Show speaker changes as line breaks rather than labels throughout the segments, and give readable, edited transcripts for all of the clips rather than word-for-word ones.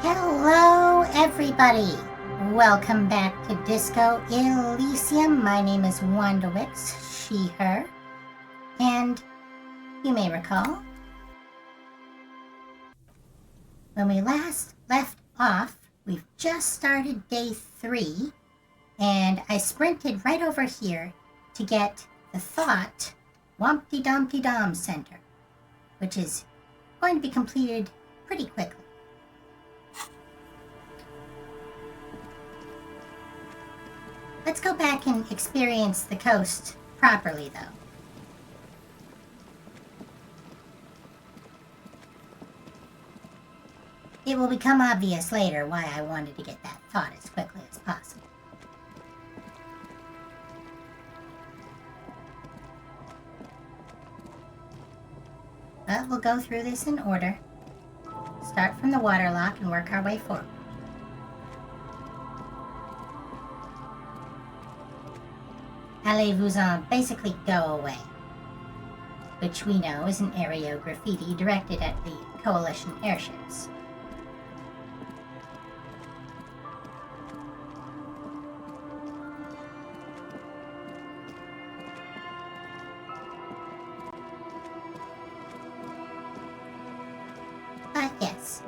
Hello, everybody. Welcome back to Disco Elysium. My name is Wanda, she, her, and you may recall when we last left off, we've just started day 3, and I sprinted right over here to get the Thought Wompty Dumpty Dom Center, which is going to be completed pretty quickly. Let's go back and experience the coast properly, though. It will become obvious later why I wanted to get that thought as quickly as possible. But we'll go through this in order. Start from the waterlock and work our way forward. Allez-vous-en, basically go away, which we know is an aerial graffiti directed at the Coalition airships. But yes,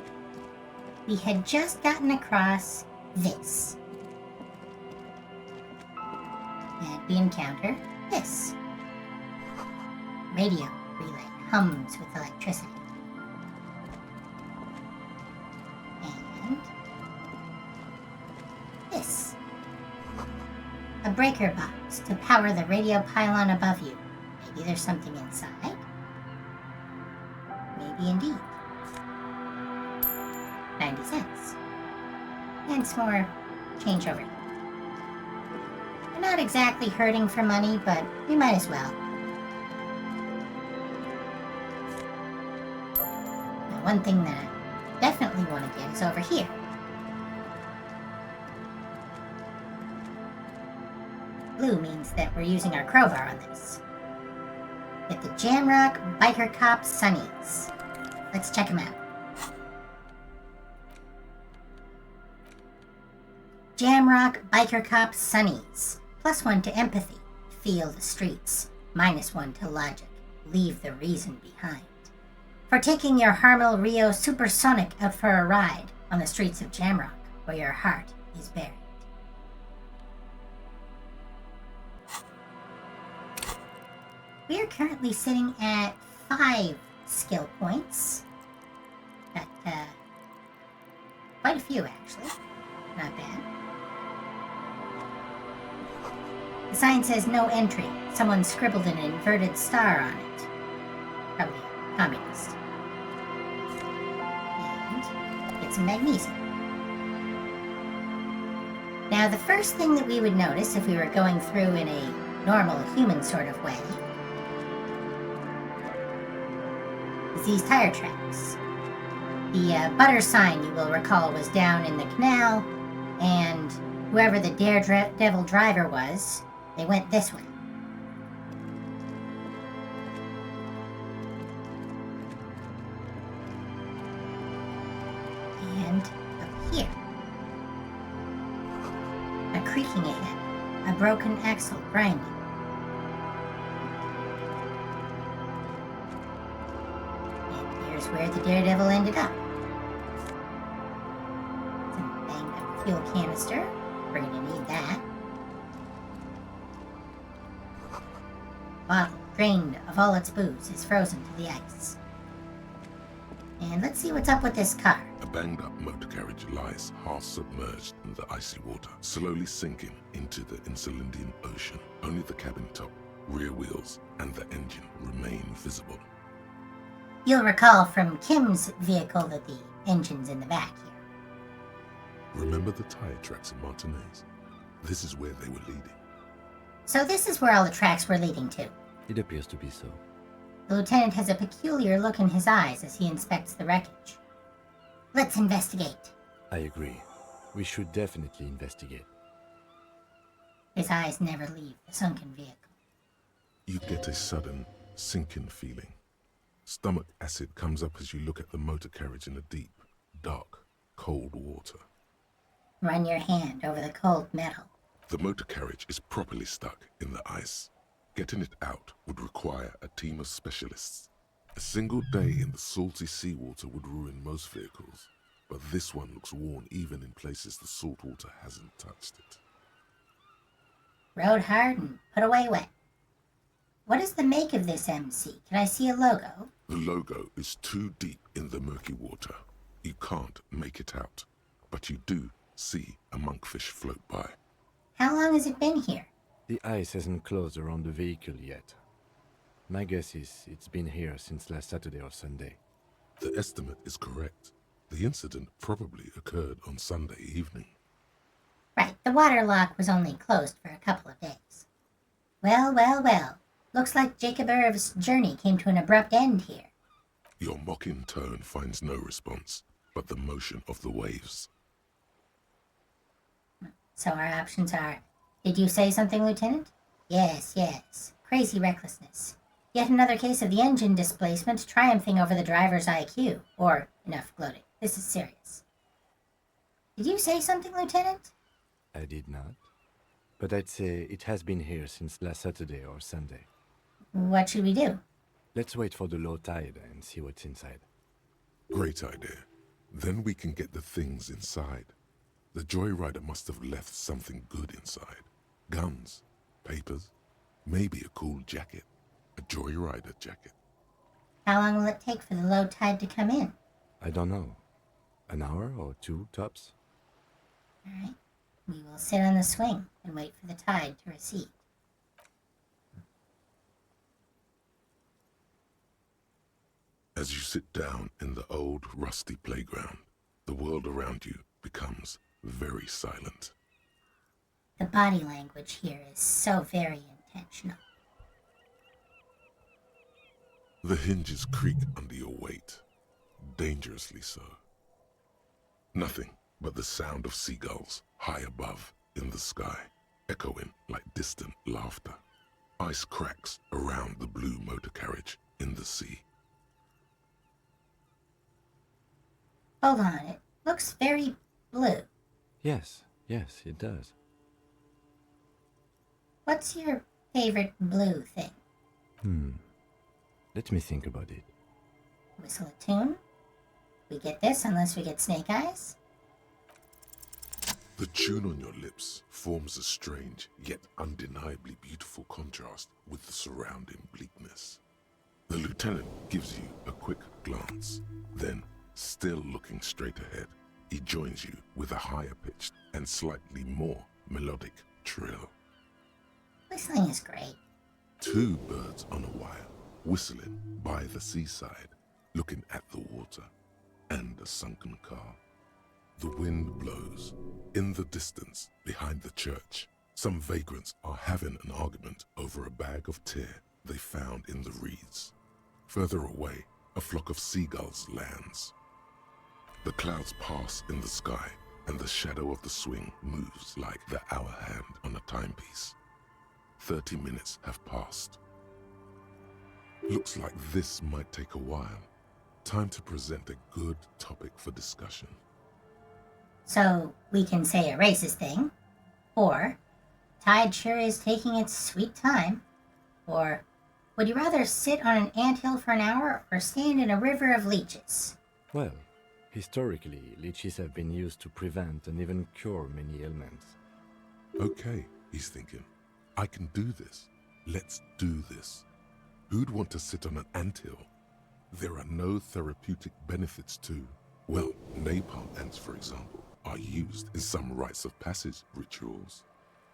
we had just gotten across this. And we encounter this. Radio relay hums with electricity. And this. A breaker box to power the radio pylon above you. Maybe there's something inside. Maybe indeed. 90 cents. And some more change over here. We're not exactly hurting for money, but we might as well. Now, one thing that I definitely want to get is over here. Blue means that we're using our crowbar on this. Get the Jamrock Biker Cop Sunnies. Let's check them out. Jamrock Biker Cop Sunnies. +1 to empathy. Feel the streets. -1 to logic. Leave the reason behind. For taking your Harmel Rio Supersonic out for a ride on the streets of Jamrock, where your heart is buried. We are currently sitting at 5 skill points. Got quite a few, actually. Not bad. The sign says no entry. Someone scribbled an inverted star on it. Probably a communist. And get some magnesium. Now, the first thing that we would notice if we were going through in a normal human sort of way is these tire tracks. The butter sign, you will recall, was down in the canal, and whoever the daredevil driver was, they went this way. And up here. A creaking ahead. A broken axle grinding. And here's where the daredevil ended up. Some banged up fuel canister. We're gonna need that. Bottle, drained of all its booze, is frozen to the ice. And let's see what's up with this car.
A banged-up motor carriage lies half submerged in the icy water, slowly sinking into the Insulindian Ocean. Only the cabin top, rear wheels, and the engine remain visible.
You'll recall from Kim's vehicle that the engine's in the back here.
Remember the tire tracks in Martinez? This is where they were leading.
So this is where all the tracks were leading to.
It appears to be so.
The lieutenant has a peculiar look in his eyes as he inspects the wreckage. Let's investigate.
I agree. We should definitely investigate.
His eyes never leave the sunken vehicle.
You get a sudden, sinking feeling. Stomach acid comes up as you look at the motor carriage in a deep, dark, cold water.
Run your hand over the cold metal.
The motor carriage is properly stuck in the ice. Getting it out would require a team of specialists. A single day in the salty seawater would ruin most vehicles, but this one looks worn even in places the salt water hasn't touched it.
Rode hard and put away wet. What is the make of this MC? Can I see a logo?
The logo is too deep in the murky water. You can't make it out, but you do see a monkfish float by.
How long has it been here?
The ice hasn't closed around the vehicle yet. My guess is it's been here since last Saturday or Sunday.
The estimate is correct. The incident probably occurred on Sunday evening.
Right, the water lock was only closed for a couple of days. Well, well, well. Looks like Jacob Irv's journey came to an abrupt end here.
Your mocking tone finds no response, but the motion of the waves.
So our options are, did you say something, Lieutenant? Yes, yes. Crazy recklessness. Yet another case of the engine displacement triumphing over the driver's IQ. Or, enough gloating. This is serious. Did you say something, Lieutenant?
I did not. But I'd say it has been here since last Saturday or Sunday.
What should we do?
Let's wait for the low tide and see what's inside.
Great idea. Then we can get the things inside. The joyrider must have left something good inside. Guns, papers, maybe a cool jacket. A joyrider jacket.
How long will it take for the low tide to come in?
I don't know. An hour or two, tops?
All right. We will sit on the swing and wait for the tide to recede.
As you sit down in the old, rusty playground, the world around you becomes very silent.
The body language here is so very intentional.
The hinges creak under your weight, dangerously so. Nothing but the sound of seagulls high above in the sky, echoing like distant laughter. Ice cracks around the blue motor carriage in the sea.
Hold on, it looks very blue.
Yes, it does.
What's your favorite blue thing?
Let me think about it.
Whistle a tune? We get this unless we get snake eyes?
The tune on your lips forms a strange yet undeniably beautiful contrast with the surrounding bleakness. The lieutenant gives you a quick glance, then, still looking straight ahead, he joins you with a higher-pitched and slightly more melodic trill.
Whistling is great.
Two birds on a wire, whistling by the seaside, looking at the water and a sunken car. The wind blows. In the distance, behind the church, some vagrants are having an argument over a bag of tear they found in the reeds. Further away, a flock of seagulls lands. The clouds pass in the sky, and the shadow of the swing moves like the hour hand on a timepiece. 30 minutes have passed. Looks like this might take a while. Time to present a good topic for discussion.
So we can say a racist thing, or tide sure is taking its sweet time, or would you rather sit on an anthill for an hour or stand in a river of leeches?
Well, historically, leeches have been used to prevent and even cure many ailments.
Okay, he's thinking. I can do this. Let's do this. Who'd want to sit on an anthill? There are no therapeutic benefits to, well, napalm ants, for example, are used in some rites of passage rituals.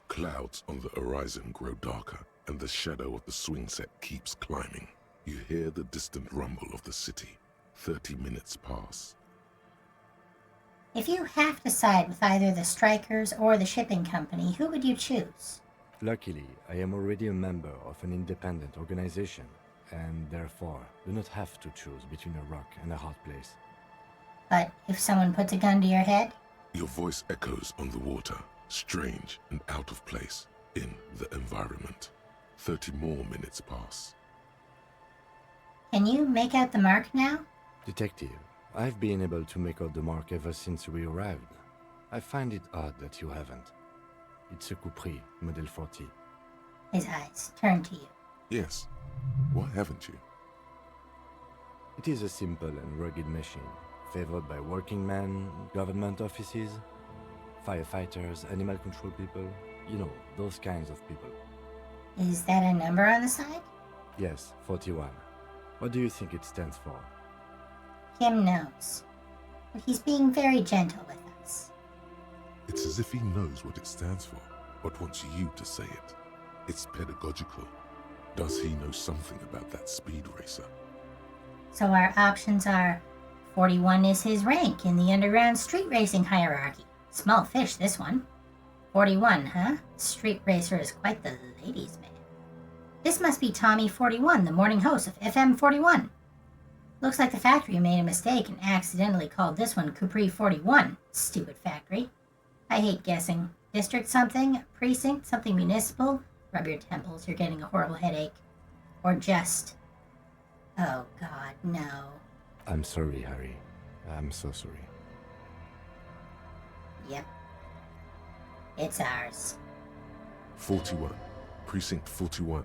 Clouds on the horizon grow darker, and the shadow of the swing set keeps climbing. You hear the distant rumble of the city. 30 minutes pass.
If you have to side with either the strikers or the shipping company, who would you choose?
Luckily, I am already a member of an independent organization, and therefore do not have to choose between a rock and a hard place.
But if someone puts a gun to your head?
Your voice echoes on the water, strange and out of place in the environment. 30 more minutes pass.
Can you make out the mark now?
Detective, I've been able to make out the mark ever since we arrived. I find it odd that you haven't. It's a Capri, Model 40.
His eyes turn to you.
Yes. Why haven't you?
It is a simple and rugged machine, favored by working men, government offices, firefighters, animal control people, you know, those kinds of people.
Is that a number on the side?
Yes, 41. What do you think it stands for?
Kim knows. But he's being very gentle with us.
It's as if he knows what it stands for, but wants you to say it. It's pedagogical. Does he know something about that speed racer?
So our options are 41 is his rank in the underground street racing hierarchy. Small fish, this one. 41, huh? Street racer is quite the ladies' man. This must be Tommy 41, the morning host of FM 41. Looks like the factory made a mistake and accidentally called this one Capri 41. Stupid factory. I hate guessing. District something, precinct, something municipal. Rub your temples, you're getting a horrible headache. Or just... Oh God, no.
I'm sorry, Harry. I'm so sorry.
Yep. It's ours.
41. Precinct 41.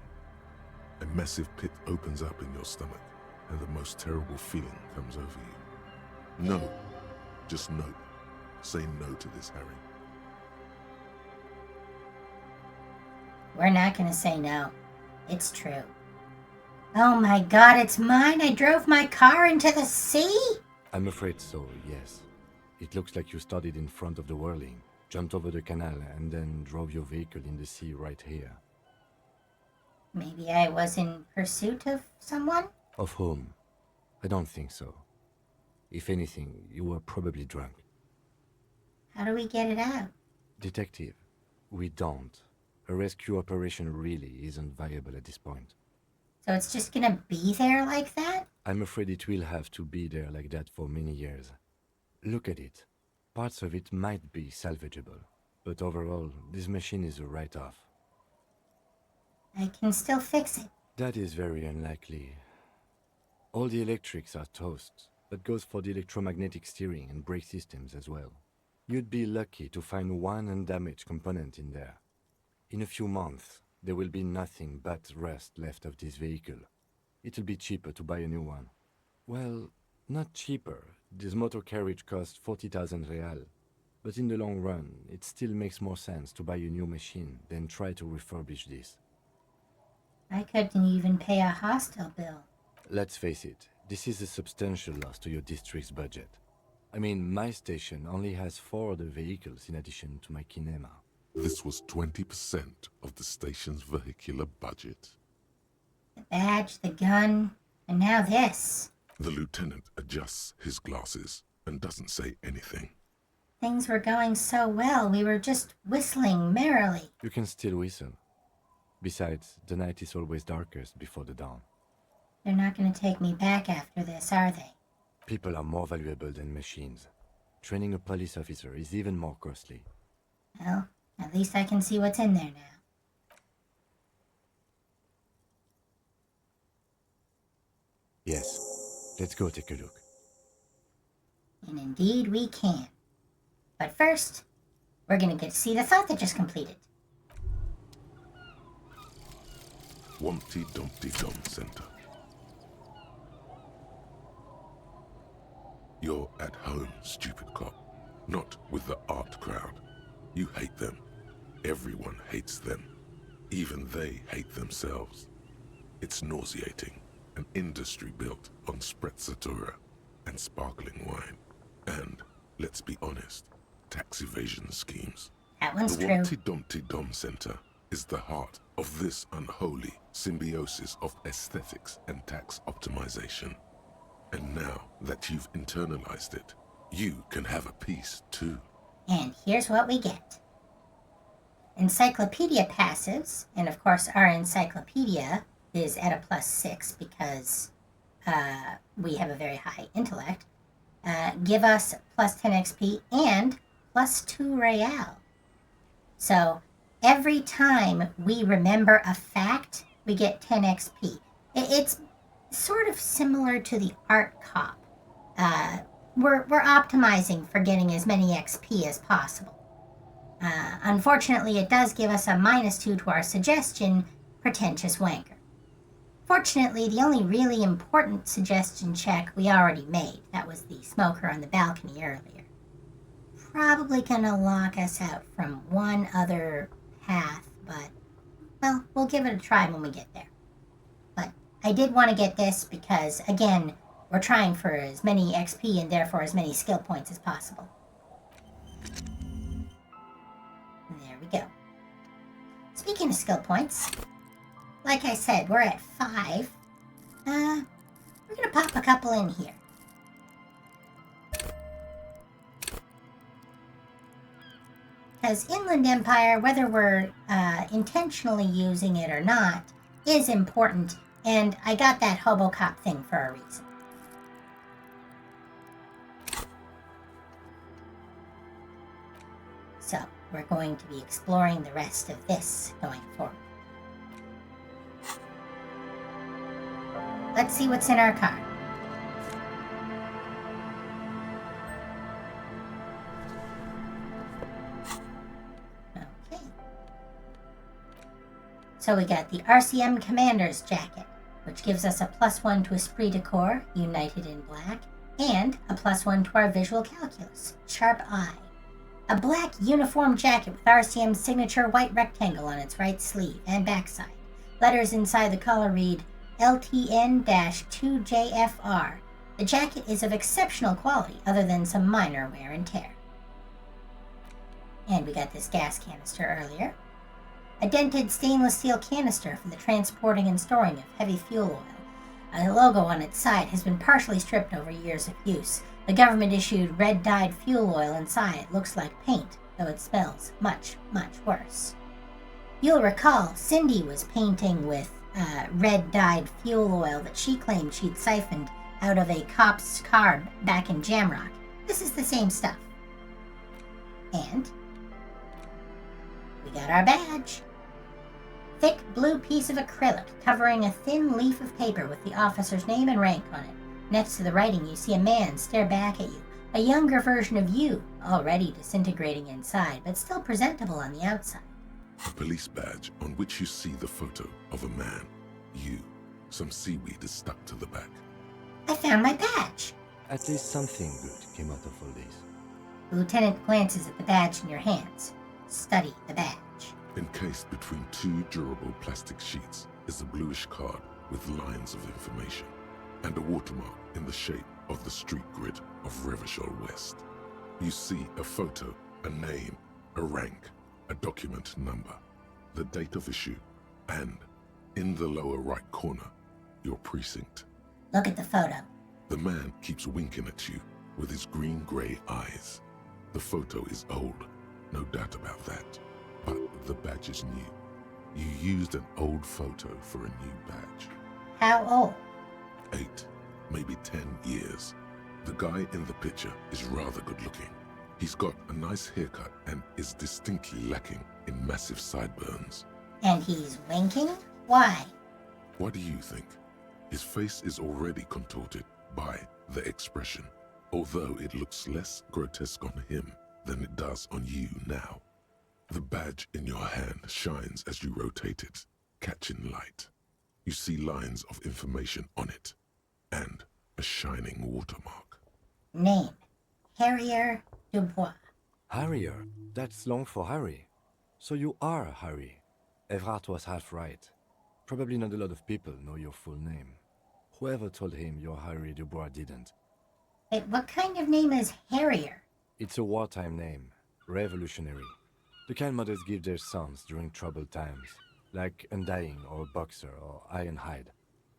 A massive pit opens up in your stomach, and the most terrible feeling comes over you. No. Just no. Say no to this, Harry.
We're not gonna say no. It's true. Oh my God, it's mine! I drove my car into the sea?
I'm afraid so, yes. It looks like you started in front of the whirling, jumped over the canal, and then drove your vehicle in the sea right here.
Maybe I was in pursuit of someone?
Of whom? I don't think so. If anything, you were probably drunk.
How do we get it out?
Detective, we don't. A rescue operation really isn't viable at this point.
So it's just gonna be there like that?
I'm afraid it will have to be there like that for many years. Look at it. Parts of it might be salvageable, but overall, this machine is a write-off.
I can still fix it.
That is very unlikely. All the electrics are toast. That goes for the electromagnetic steering and brake systems as well. You'd be lucky to find one undamaged component in there. In a few months, there will be nothing but rust left of this vehicle. It'll be cheaper to buy a new one. Well, not cheaper. This motor carriage costs 40,000 real. But in the long run, it still makes more sense to buy a new machine than try to refurbish this.
I couldn't even pay a hostel bill.
Let's face it, this is a substantial loss to your district's budget. I mean, my station only has 4 other vehicles in addition to my kinema.
This was 20% of the station's vehicular budget.
The badge, the gun, and now this.
The lieutenant adjusts his glasses and doesn't say anything.
Things were going so well, we were just whistling merrily.
You can still whistle. Besides, the night is always darkest before the dawn.
They're not gonna take me back after this, are they?
People are more valuable than machines. Training a police officer is even more costly.
Well, at least I can see what's in there now.
Yes, let's go take a look.
And indeed we can. But first, we're gonna get to see the thought that just completed.
Humpty Dumpty Dum Center. You're at home, stupid cop. Not with the art crowd. You hate them. Everyone hates them. Even they hate themselves. It's nauseating. An industry built on sprezzatura and sparkling wine. And, let's be honest, tax evasion schemes.
That one's
The
true.
Humpty Dumpty Dum Center is the heart of this unholy symbiosis of aesthetics and tax optimization. And now that you've internalized it, you can have a piece too.
And here's what we get. Encyclopedia passives, and of course our encyclopedia is at a +6 because we have a very high intellect, give us +10 XP and +2 real. So every time we remember a fact, we get 10 XP. It's sort of similar to the art cop. we're optimizing for getting as many XP as possible. Unfortunately, it does give us a -2 to our suggestion, pretentious wanker. Fortunately, the only really important suggestion check we already made. That was the smoker on the balcony earlier. Probably gonna lock us out from one other path, but, well, we'll give it a try when we get there. But I did want to get this because, again, we're trying for as many XP and therefore as many skill points as possible. There we go. Speaking of skill points, like I said, we're at 5. We're gonna pop a couple in here. Because Inland Empire, whether we're intentionally using it or not, is important, and I got that Hobocop thing for a reason. So, we're going to be exploring the rest of this going forward. Let's see what's in our car. Okay. So we got the RCM Commander's Jacket, which gives us a +1 to Esprit de Corps, United in Black, and a +1 to our Visual Calculus, Sharp Eye. A black uniform jacket with RCM's signature white rectangle on its right sleeve and backside. Letters inside the collar read LTN-2JFR. The jacket is of exceptional quality other than some minor wear and tear. And we got this gas canister earlier. A dented stainless steel canister for the transporting and storing of heavy fuel oil. A logo on its side has been partially stripped over years of use. The government-issued red-dyed fuel oil inside looks like paint, though it smells much, much worse. You'll recall Cindy was painting with red-dyed fuel oil that she claimed she'd siphoned out of a cop's car back in Jamrock. This is the same stuff. And we got our badge. Thick blue piece of acrylic covering a thin leaf of paper with the officer's name and rank on it. Next to the writing, you see a man stare back at you, a younger version of you, already disintegrating inside, but still presentable on the outside.
A police badge on which you see the photo of a man. You. Some seaweed is stuck to the back.
I found my badge.
At least something good came out of all this.
The lieutenant glances at the badge in your hands. Study the badge.
Encased between 2 durable plastic sheets is a bluish card with lines of information and a watermark in the shape of the street grid of Revachol West. You see a photo, a name, a rank, a document number, the date of issue, and, in the lower right corner, your precinct.
Look at the photo.
The man keeps winking at you with his green-gray eyes. The photo is old, no doubt about that, but the badge is new. You used an old photo for a new badge.
How old?
8, maybe 10 years. The guy in the picture is rather good looking. He's got a nice haircut and is distinctly lacking in massive sideburns.
And he's winking? Why?
What do you think? His face is already contorted by the expression, although it looks less grotesque on him than it does on you now. The badge in your hand shines as you rotate it, catching light. You see lines of information on it, and a shining watermark.
Name: Harrier Dubois.
Harrier? That's long for Harry. So you are Harry. Evrard was half right. Probably not a lot of people know your full name. Whoever told him you're Harry Dubois didn't.
Wait, what kind of name is Harrier?
It's a wartime name. Revolutionary. The kind mothers give their sons during troubled times. Like Undying or Boxer or Ironhide.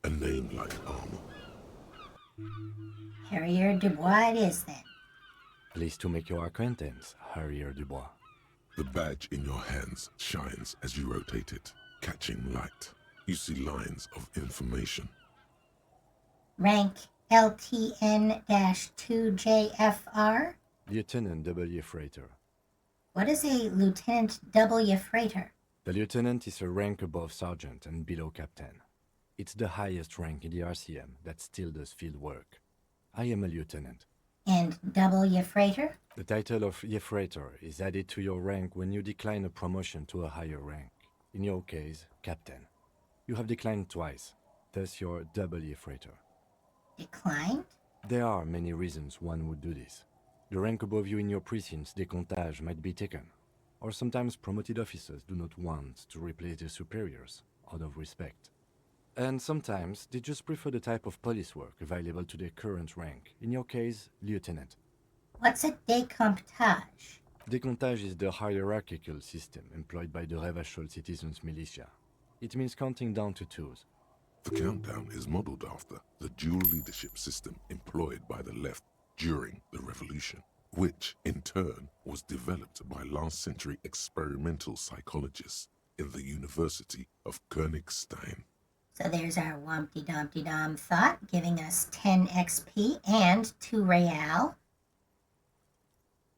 A name like armor.
Harrier Dubois it is, then.
Pleased to make your acquaintance, Harrier Dubois.
The badge in your hands shines as you rotate it, catching light. You see lines of information.
Rank LTN-2JFR?
Lieutenant W. Freighter.
What is a Lieutenant W. Freighter?
The lieutenant is a rank above sergeant and below captain. It's the highest rank in the RCM that still does field work. I am a lieutenant.
And double your freighter?
The title of Yefreitor is added to your rank when you decline a promotion to a higher rank. In your case, Captain. You have declined twice, thus you're double Yefreitor.
Declined?
There are many reasons one would do this. The rank above you in your precinct's decomptage might be taken, or sometimes promoted officers do not want to replace their superiors, out of respect. And sometimes they just prefer the type of police work available to their current rank, in your case, Lieutenant.
What's a decomptage?
Decomptage is the hierarchical system employed by the Revachol Citizens Militia. It means counting down to twos.
The countdown is modeled after the dual leadership system employed by the left during the revolution, which in turn was developed by last century experimental psychologists in the University of Königstein.
So there's our Wumpty Dumpty Dum thought, giving us 10 XP and 2 real.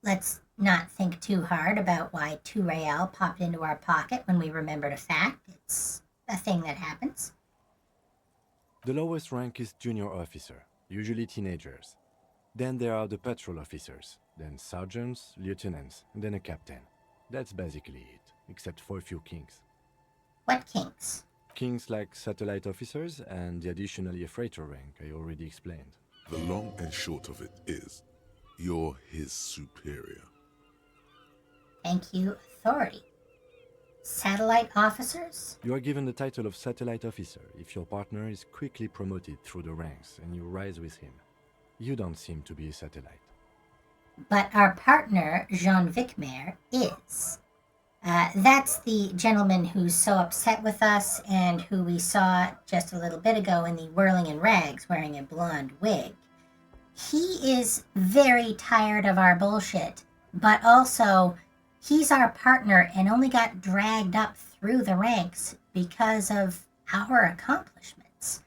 Let's not think too hard about why 2 real popped into our pocket when we remembered a fact. It's a thing that happens.
The lowest rank is junior officer, usually teenagers. Then there are the patrol officers, then sergeants, lieutenants, and then a captain. That's basically it, except for a few kings.
What kinks?
Kings like satellite officers and the additionally a freighter rank I already explained.
The long and short of it is, you're his superior.
Thank you, authority. Satellite officers?
You are given the title of satellite officer if your partner is quickly promoted through the ranks and you rise with him. You don't seem to be a satellite.
But our partner, Jean Vicmer, is. That's the gentleman who's so upset with us and who we saw just a little bit ago in the whirling in rags wearing a blonde wig. He is very tired of our bullshit, but also he's our partner and only got dragged up through the ranks because of our accomplishments.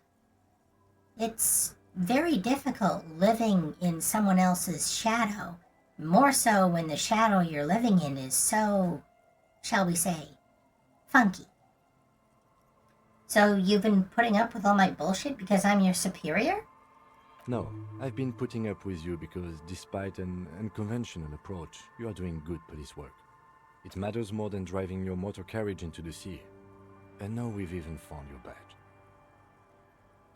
It's very difficult living in someone else's shadow, more so when the shadow you're living in is so, shall we say, funky. So you've been putting up with all my bullshit because I'm your superior?
No, I've been putting up with you because despite an unconventional approach, you are doing good police work. It matters more than driving your motor carriage into the sea. And now we've even found your badge.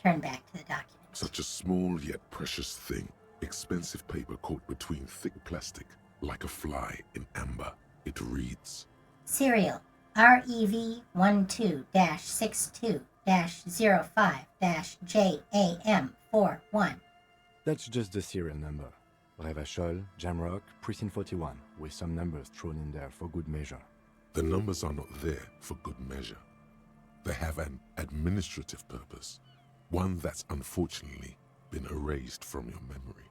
Turn back to the document.
Such a small yet precious thing. Expensive paper caught between thick plastic, like a fly in amber. It reads,
Serial REV12-62-05-JAM41.
That's just the serial number. Revachol, Jamrock, Precinct 41, with some numbers thrown in there for good measure.
the numbers are not there for good measure. They have an administrative purpose, one that's unfortunately been erased from your memory.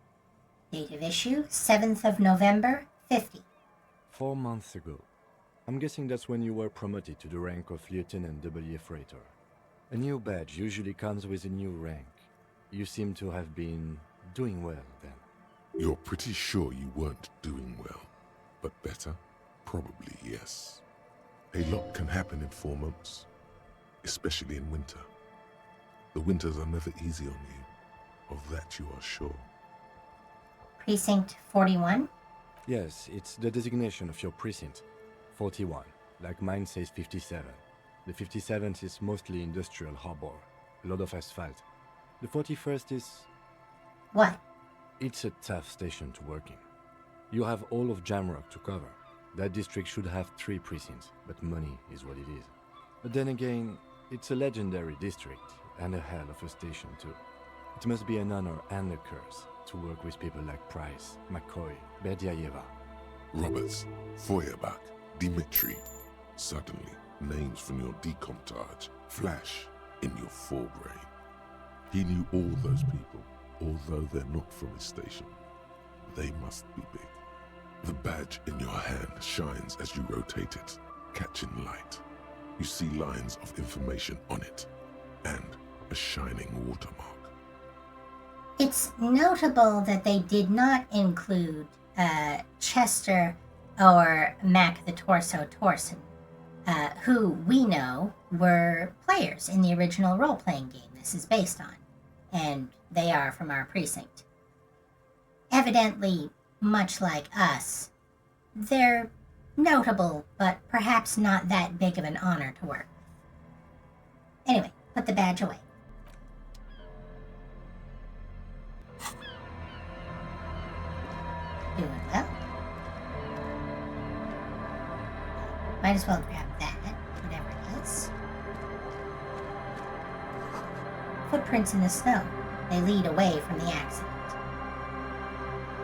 Date of issue, 7th of November, 50.
4 months ago. I'm guessing that's when you were promoted to the rank of Lieutenant W. Freighter. A new badge usually comes with a new rank. You seem to have been doing well then.
You're pretty sure you weren't doing well, but better? Probably yes. A lot can happen in 4 months, especially in winter. The winters are never easy on you, of that you are sure.
Precinct 41.
Yes, it's the designation of your precinct. 41, like mine says 57. The 57th is mostly industrial harbor, a lot of asphalt. The 41st is...
What?
It's a tough station to work in. You have all of Jamrock to cover. That district should have 3 precincts, but money is what it is. But then again, it's a legendary district, and a hell of a station too. It must be an honor and a curse to work with people like Price, McCoy, Berdiaeva.
Roberts, Feuerbach, Dimitri. Suddenly, names from your decomptage flash in your forebrain. He knew all those people, although they're not from his station. They must be big. The badge in your hand shines as you rotate it, catching light. You see lines of information on it, and a shining watermark.
It's notable that they did not include Chester or Mac the Torso Torson, who we know were players in the original role-playing game this is based on, and they are from our precinct. evidently much like us. They're notable, but perhaps not that big of an honor to work with. Anyway, put the badge away. Doing well. Might as well grab that, whatever it is. Footprints in the snow. They lead away from the accident.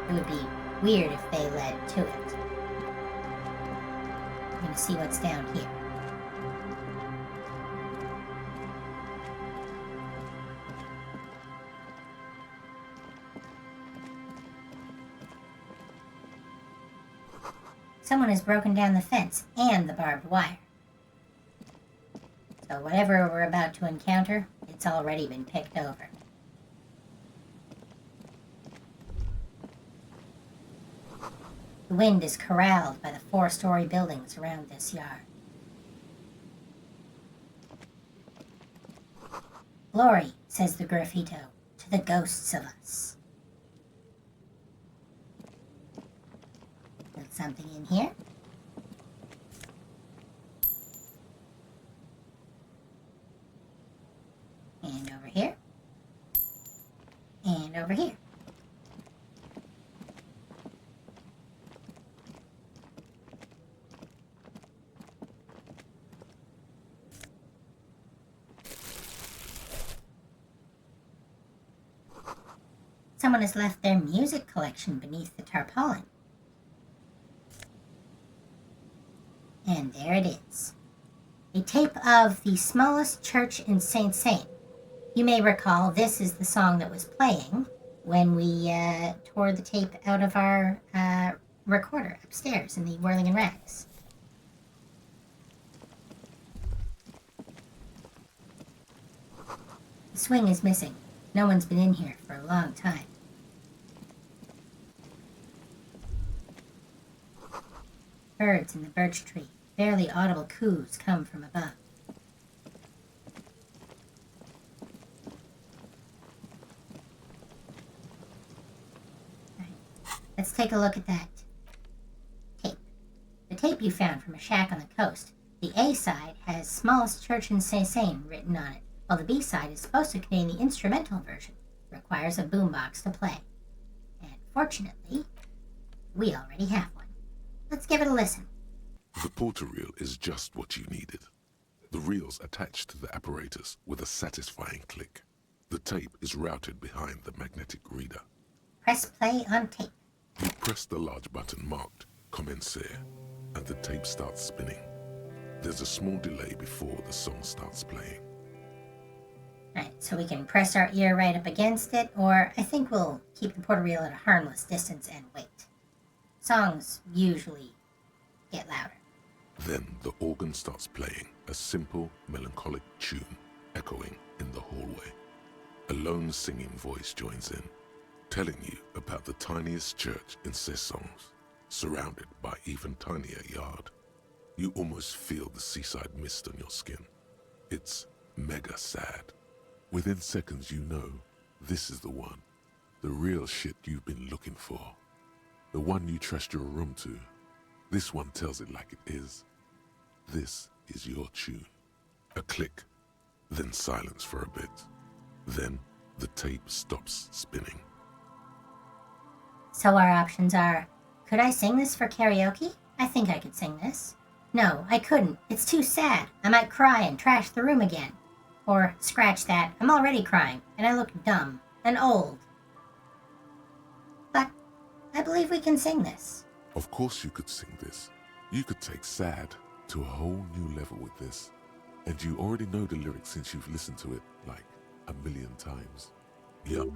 It would be weird if they led to it. I'm going to see what's down here. Someone has broken down the fence and the barbed wire. So whatever we're about to encounter, it's already been picked over. The wind is corralled by the 4-story buildings around this yard. Glory, says the graffito, to the ghosts of us. There's something in here. And over here. And over here. Someone has left their music collection beneath the tarpaulin. And there it is. A tape of the smallest church in Saint Saint. You may recall this is the song that was playing when we tore the tape out of our recorder upstairs in the Whirling and Rags. The swing is missing. No one's been in here for a long time. Birds in the birch tree. Barely audible coos come from above. Right. Let's take a look at that tape. The tape you found from a shack on the coast. The A side has smallest church in Saint Saint written on it, while the B side is supposed to contain the instrumental version. It requires a boombox to play. And fortunately, we already have one. Let's give it a listen.
The porter reel is just what you needed. The reel's attached to the apparatus with a satisfying click. The tape is routed behind the magnetic reader.
Press play on tape.
You press the large button marked Commencer, and the tape starts spinning. There's a small delay before the song starts playing.
Right, so we can press our ear right up against it, or I think we'll keep the porter reel at a harmless distance and wait. Songs usually get louder.
Then the organ starts playing a simple, melancholic tune echoing in the hallway. A lone singing voice joins in, telling you about the tiniest church in Cessons, surrounded by even tinier yard. You almost feel the seaside mist on your skin. It's mega sad. Within seconds you know this is the one, the real shit you've been looking for. The one you trust your room to. This one tells it like it is. This is your tune. A click, then silence for a bit. Then the tape stops spinning.
So our options are, could I sing this for karaoke? I think I could sing this. No, I couldn't. It's too sad. I might cry and trash the room again. Or, scratch that, I'm already crying, and I look dumb and old. But I believe we can sing this.
Of course you could sing this. You could take sad to a whole new level with this. And you already know the lyrics since you've listened to it like a million times. Yup,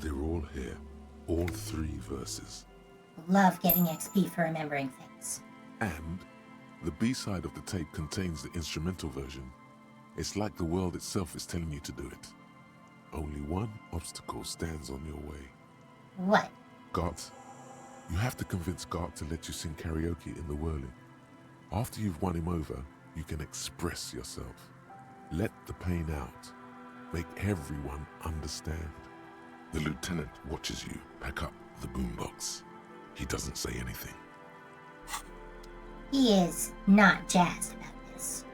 they're all here. All 3 verses.
Love getting XP for remembering things.
And the B-side of the tape contains the instrumental version. It's like the world itself is telling you to do it. Only one obstacle stands on your way.
What?
Gart. You have to convince Gart to let you sing karaoke in the whirling. After you've won him over, you can express yourself. Let the pain out. Make everyone understand. The lieutenant watches you pack up the boombox. He doesn't say anything.
He is not jazzed about this.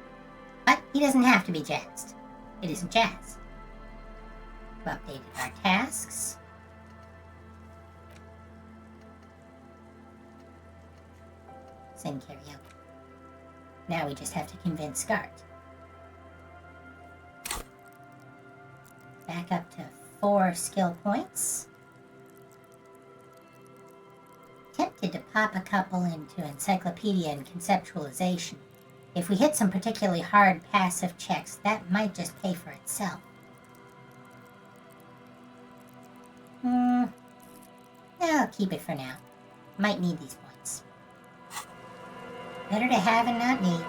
But he doesn't have to be jazzed. It isn't jazz. We've updated our tasks. Sing karaoke. Now we just have to convince Gart. Back up to 4 skill points. Tempted to pop a couple into encyclopedia and conceptualization. If we hit some particularly hard passive checks, that might just pay for itself. I'll keep it for now. Might need these points. Better to have and not need.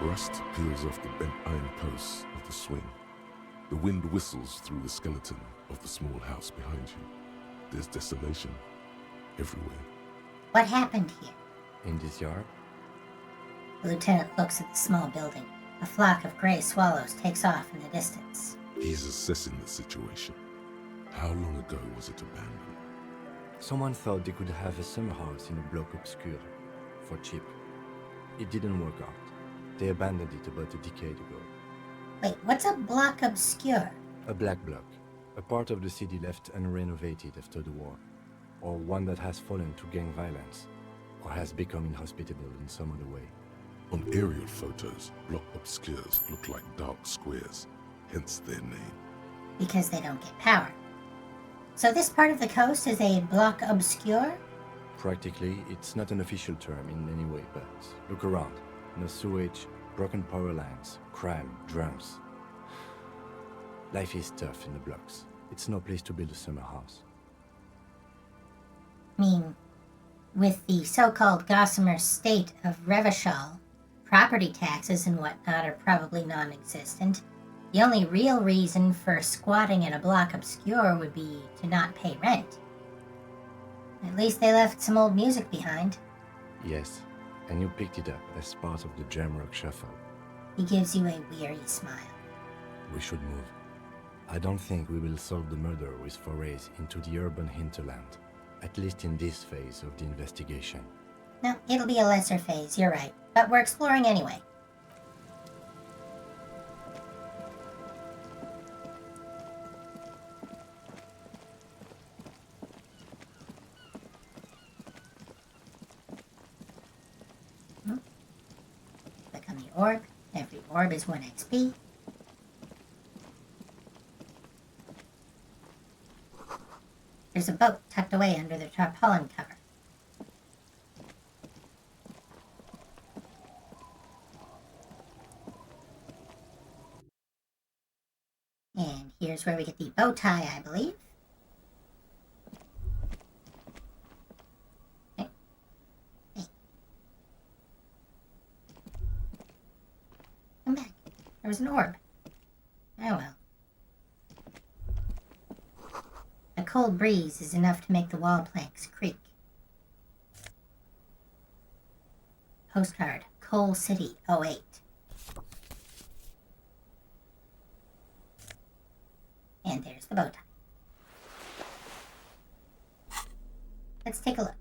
Rust peels off the bent iron posts of the swing. The wind whistles through the skeleton of the small house behind you. There's desolation everywhere.
What happened here?
In this yard?
The lieutenant looks at the small building. A flock of gray swallows takes off in the distance.
He's assessing the situation. How long ago was it abandoned?
Someone thought they could have a summer house in a bloc obscur for cheap. It didn't work out. They abandoned it about a decade ago.
Wait, what's a block obscure?
A black bloc, a part of the city left unrenovated after the war, or one that has fallen to gang violence, or has become inhospitable in some other way.
On aerial photos, block obscures look like dark squares, hence their name.
Because they don't get power. So this part of the coast is a block obscure?
Practically, it's not an official term in any way, but look around. No sewage, broken power lines, crime, drums. Life is tough in the blocks. It's no place to build a summer house.
I mean, with the so-called Gossamer state of Revachol, property taxes and whatnot are probably non-existent. The only real reason for squatting in a block obscure would be to not pay rent. At least they left some old music behind.
Yes, and you picked it up as part of the Jamrock Shuffle.
He gives you a weary smile.
We should move. I don't think we will solve the murder with forays into the urban hinterland, at least in this phase of the investigation.
No, it'll be a lesser phase, you're right. But we're exploring anyway. Click on the orb. Every orb is 1 XP. There's a boat tucked away under the tarpaulin cover. And here's where we get the bow tie, I believe. Okay. Hey. Come back. There was an orb. Oh well. A cold breeze is enough to make the wall planks creak. Postcard, Coal City, 08. And there's the bow tie. Let's take a look.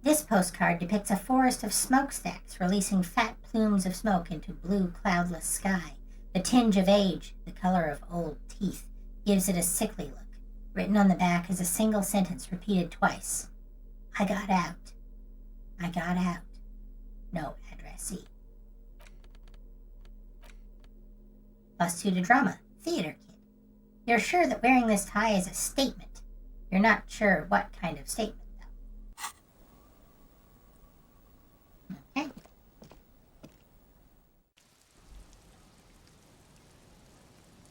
This postcard depicts a forest of smokestacks releasing fat plumes of smoke into blue, cloudless sky. The tinge of age, the color of old teeth, gives it a sickly look. Written on the back is a single sentence repeated twice. I got out. I got out. No addressee. +2 to drama. Theater kid. You're sure that wearing this tie is a statement. You're not sure what kind of statement, though. Okay.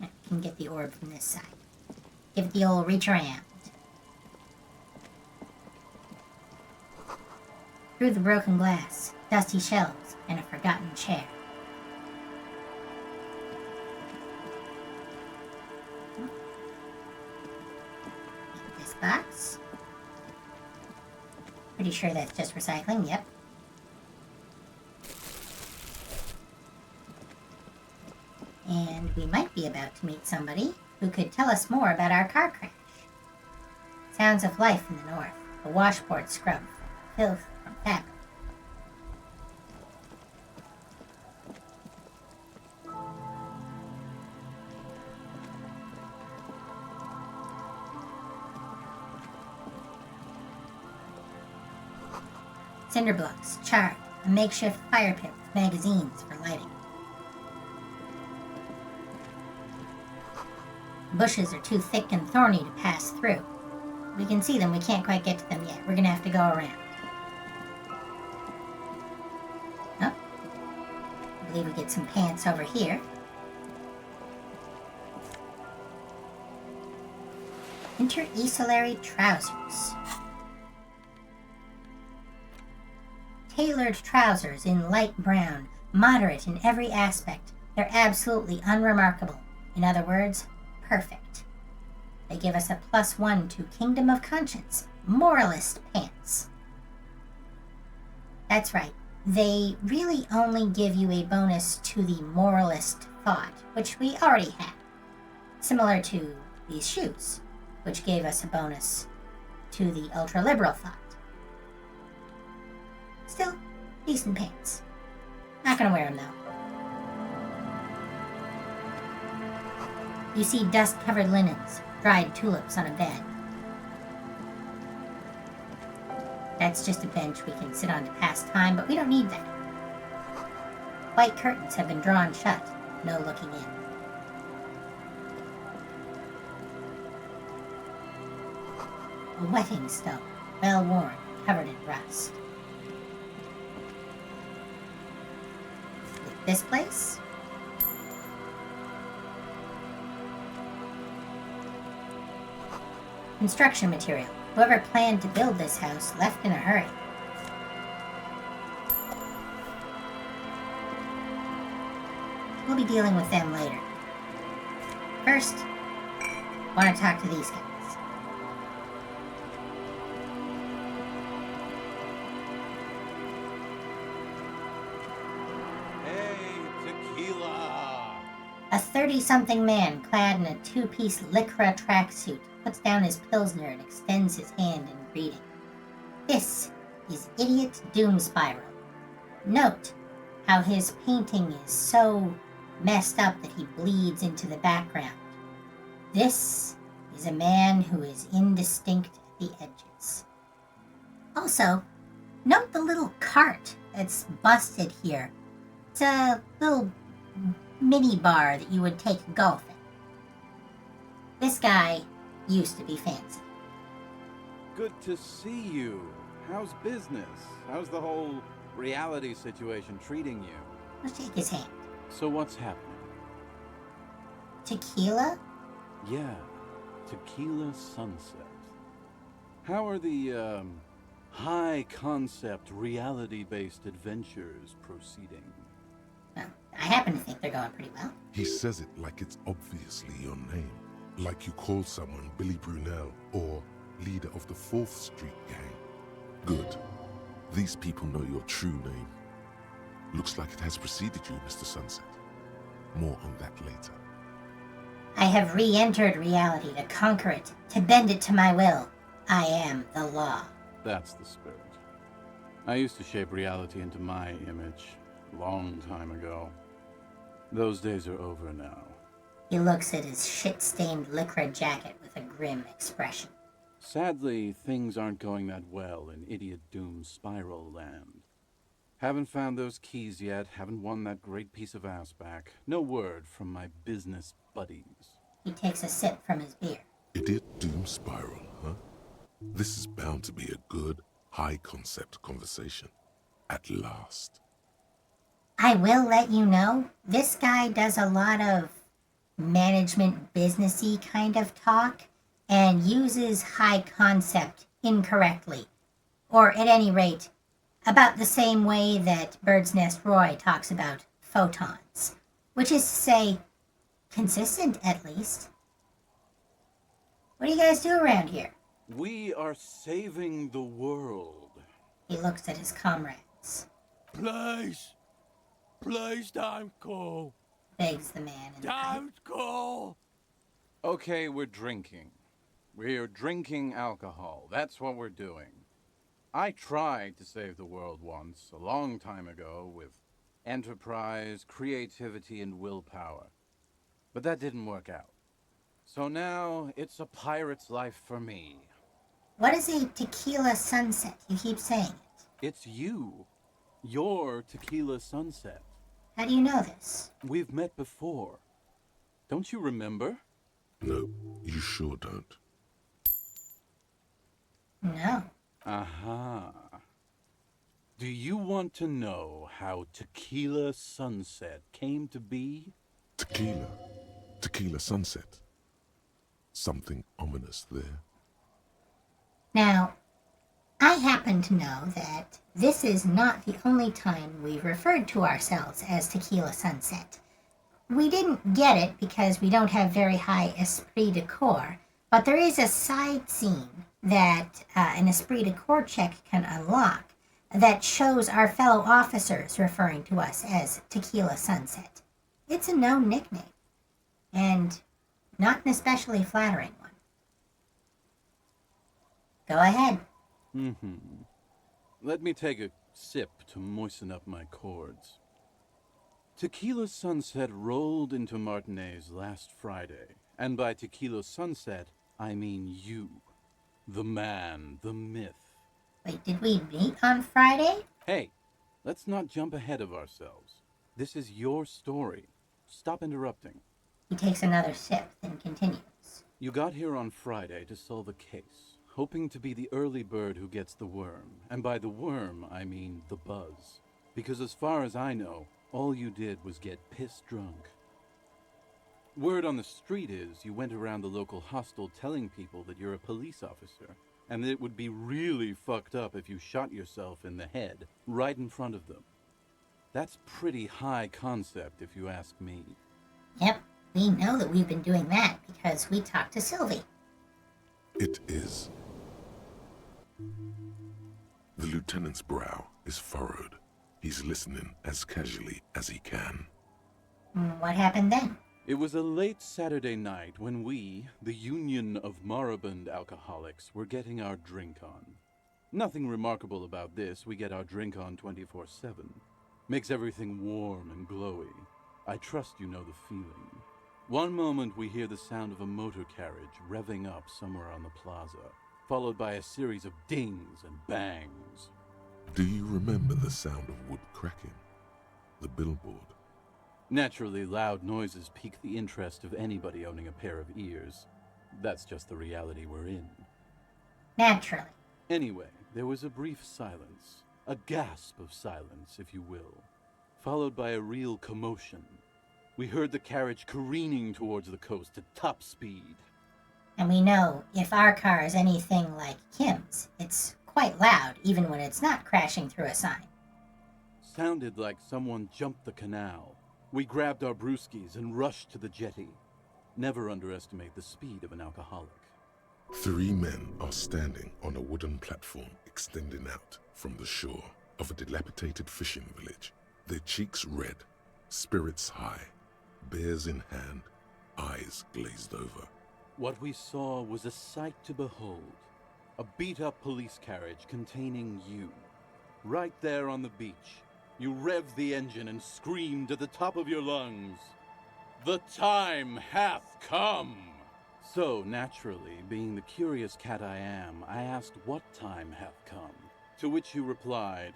Now, we can get the orb from this side. Give it the old reach around. Through the broken glass, dusty shelves, and a forgotten chair. This box. Pretty sure that's just recycling, yep. And we might be about to meet somebody who could tell us more about our car crash. Sounds of life in the north. The washboard scrub from filth from fabric. Cinder blocks, charred, a makeshift fire pit with magazines for lighting. Bushes are too thick and thorny to pass through. We can see them, we can't quite get to them yet. We're gonna have to go around. Oh. I believe we get some pants over here. Inter-esalary trousers. Tailored trousers in light brown, moderate in every aspect. They're absolutely unremarkable. In other words, perfect. They give us a +1 to Kingdom of Conscience, Moralist pants. That's right. They really only give you a bonus to the Moralist thought, which we already had. Similar to these shoes, which gave us a bonus to the Ultra-Liberal thought. Still, decent pants. Not gonna wear them though. You see dust-covered linens, dried tulips on a bed. That's just a bench we can sit on to pass time, but we don't need that. White curtains have been drawn shut, no looking in. A wetting stone, well worn, covered in rust. This place? Construction material. Whoever planned to build this house left in a hurry. We'll be dealing with them later. First, I want to talk to these guys. A 30-something man clad in a two-piece lycra tracksuit puts down his Pilsner and extends his hand in greeting. This is Idiot Doom Spiral. Note how his painting is so messed up that he bleeds into the background. This is a man who is indistinct at the edges. Also, note the little cart that's busted here. It's a little mini bar that you would take golf in. This guy used to be fancy.
Good to see you. How's business? How's the whole reality situation treating you?
I'll shake his hand.
So what's happening?
Tequila?
Yeah, Tequila Sunset. How are the, high-concept, reality-based adventures proceeding?
Well, I happen to think they're going pretty well.
He says it like it's obviously your name. Like you call someone Billy Brunel or leader of the 4th Street Gang. Good. These people know your true name. Looks like it has preceded you, Mr. Sunset. More on that later.
I have re-entered reality to conquer it, to bend it to my will. I am the law.
That's the spirit. I used to shape reality into my image, long time ago. Those days are over now.
He looks at his shit-stained lycra jacket with a grim expression.
Sadly, things aren't going that well in Idiot Doom Spiral land. Haven't found those keys yet, haven't won that great piece of ass back. No word from my business buddies.
He takes a sip from his beer.
Idiot Doom Spiral, huh? This is bound to be a good, high-concept conversation. At last.
I will let you know, this guy does a lot of management businessy kind of talk and uses high concept incorrectly. Or at any rate, about the same way that Bird's Nest Roy talks about photons. Which is to say, consistent at least. What do you guys do around here?
We are saving the world.
He looks at his comrades.
Please, don't go.
begs the man in the pipe.
Don't go! Okay, we're drinking. We're drinking alcohol. That's what we're doing. I tried to save the world once, a long time ago, with enterprise, creativity, and willpower. But that didn't work out. So now, it's a pirate's life for me.
What is a tequila sunset? You keep saying it.
It's you. Your tequila sunset.
How do you know this?
We've met before. Don't you remember?
No, you sure don't.
No.
Aha. Do you want to know how Tequila Sunset came to be?
Tequila. Tequila sunset. Something ominous there.
Now, I happen to know that this is not the only time we've referred to ourselves as Tequila Sunset. We didn't get it because we don't have very high esprit de corps, but there is a side scene that an esprit de corps check can unlock that shows our fellow officers referring to us as Tequila Sunset. It's a known nickname, and not an especially flattering one. Go ahead.
Let me take a sip to moisten up my cords. Tequila Sunset rolled into Martinez last Friday, and by Tequila Sunset, I mean you. The man, the myth.
Wait, did we meet on Friday?
Hey, let's not jump ahead of ourselves. This is your story. Stop interrupting.
He takes another sip, then continues.
You got here on Friday to solve a case, hoping to be the early bird who gets the worm. And by the worm, I mean the buzz. Because as far as I know, all you did was get piss drunk. Word on the street is you went around the local hostel telling people that you're a police officer, and that it would be really fucked up if you shot yourself in the head right in front of them. That's pretty high concept, if you ask me.
Yep, we know that we've been doing that because we talked to Sylvie.
It is. The lieutenant's brow is furrowed. He's listening as casually as he can.
What happened then?
It was a late Saturday night when we, the Union of Moribund Alcoholics, were getting our drink on. Nothing remarkable about this. We get our drink on 24/7. Makes everything warm and glowy. I trust you know the feeling. One moment we hear the sound of a motor carriage revving up somewhere on the plaza, followed by a series of dings and bangs.
Do you remember the sound of wood cracking? The billboard?
Naturally, loud noises pique the interest of anybody owning a pair of ears. That's just the reality we're in.
Naturally.
Anyway, there was a brief silence. A gasp of silence, if you will. Followed by a real commotion. We heard the carriage careening towards the coast at top speed.
And we know if our car is anything like Kim's, it's quite loud even when it's not crashing through a sign.
Sounded like someone jumped the canal. We grabbed our brewskis and rushed to the jetty. Never underestimate the speed of an alcoholic.
3 men are standing on a wooden platform extending out from the shore of a dilapidated fishing village. Their cheeks red, spirits high, beers in hand, eyes glazed over.
What we saw was a sight to behold. A beat-up police carriage containing you. Right there on the beach. You revved the engine and screamed at the top of your lungs, "The time hath come!" So, naturally, being the curious cat I am, I asked what time hath come. To which you replied,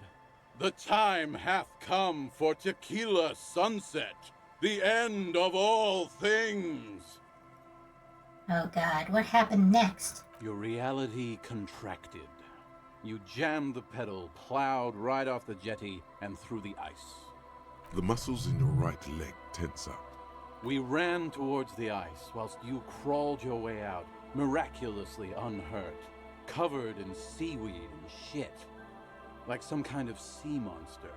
"The time hath come for Tequila Sunset, the end of all things!"
Oh God, what happened next?
Your reality contracted. You jammed the pedal, plowed right off the jetty, and through the ice.
The muscles in your right leg tense up.
We ran towards the ice, whilst you crawled your way out, miraculously unhurt, covered in seaweed and shit, like some kind of sea monster.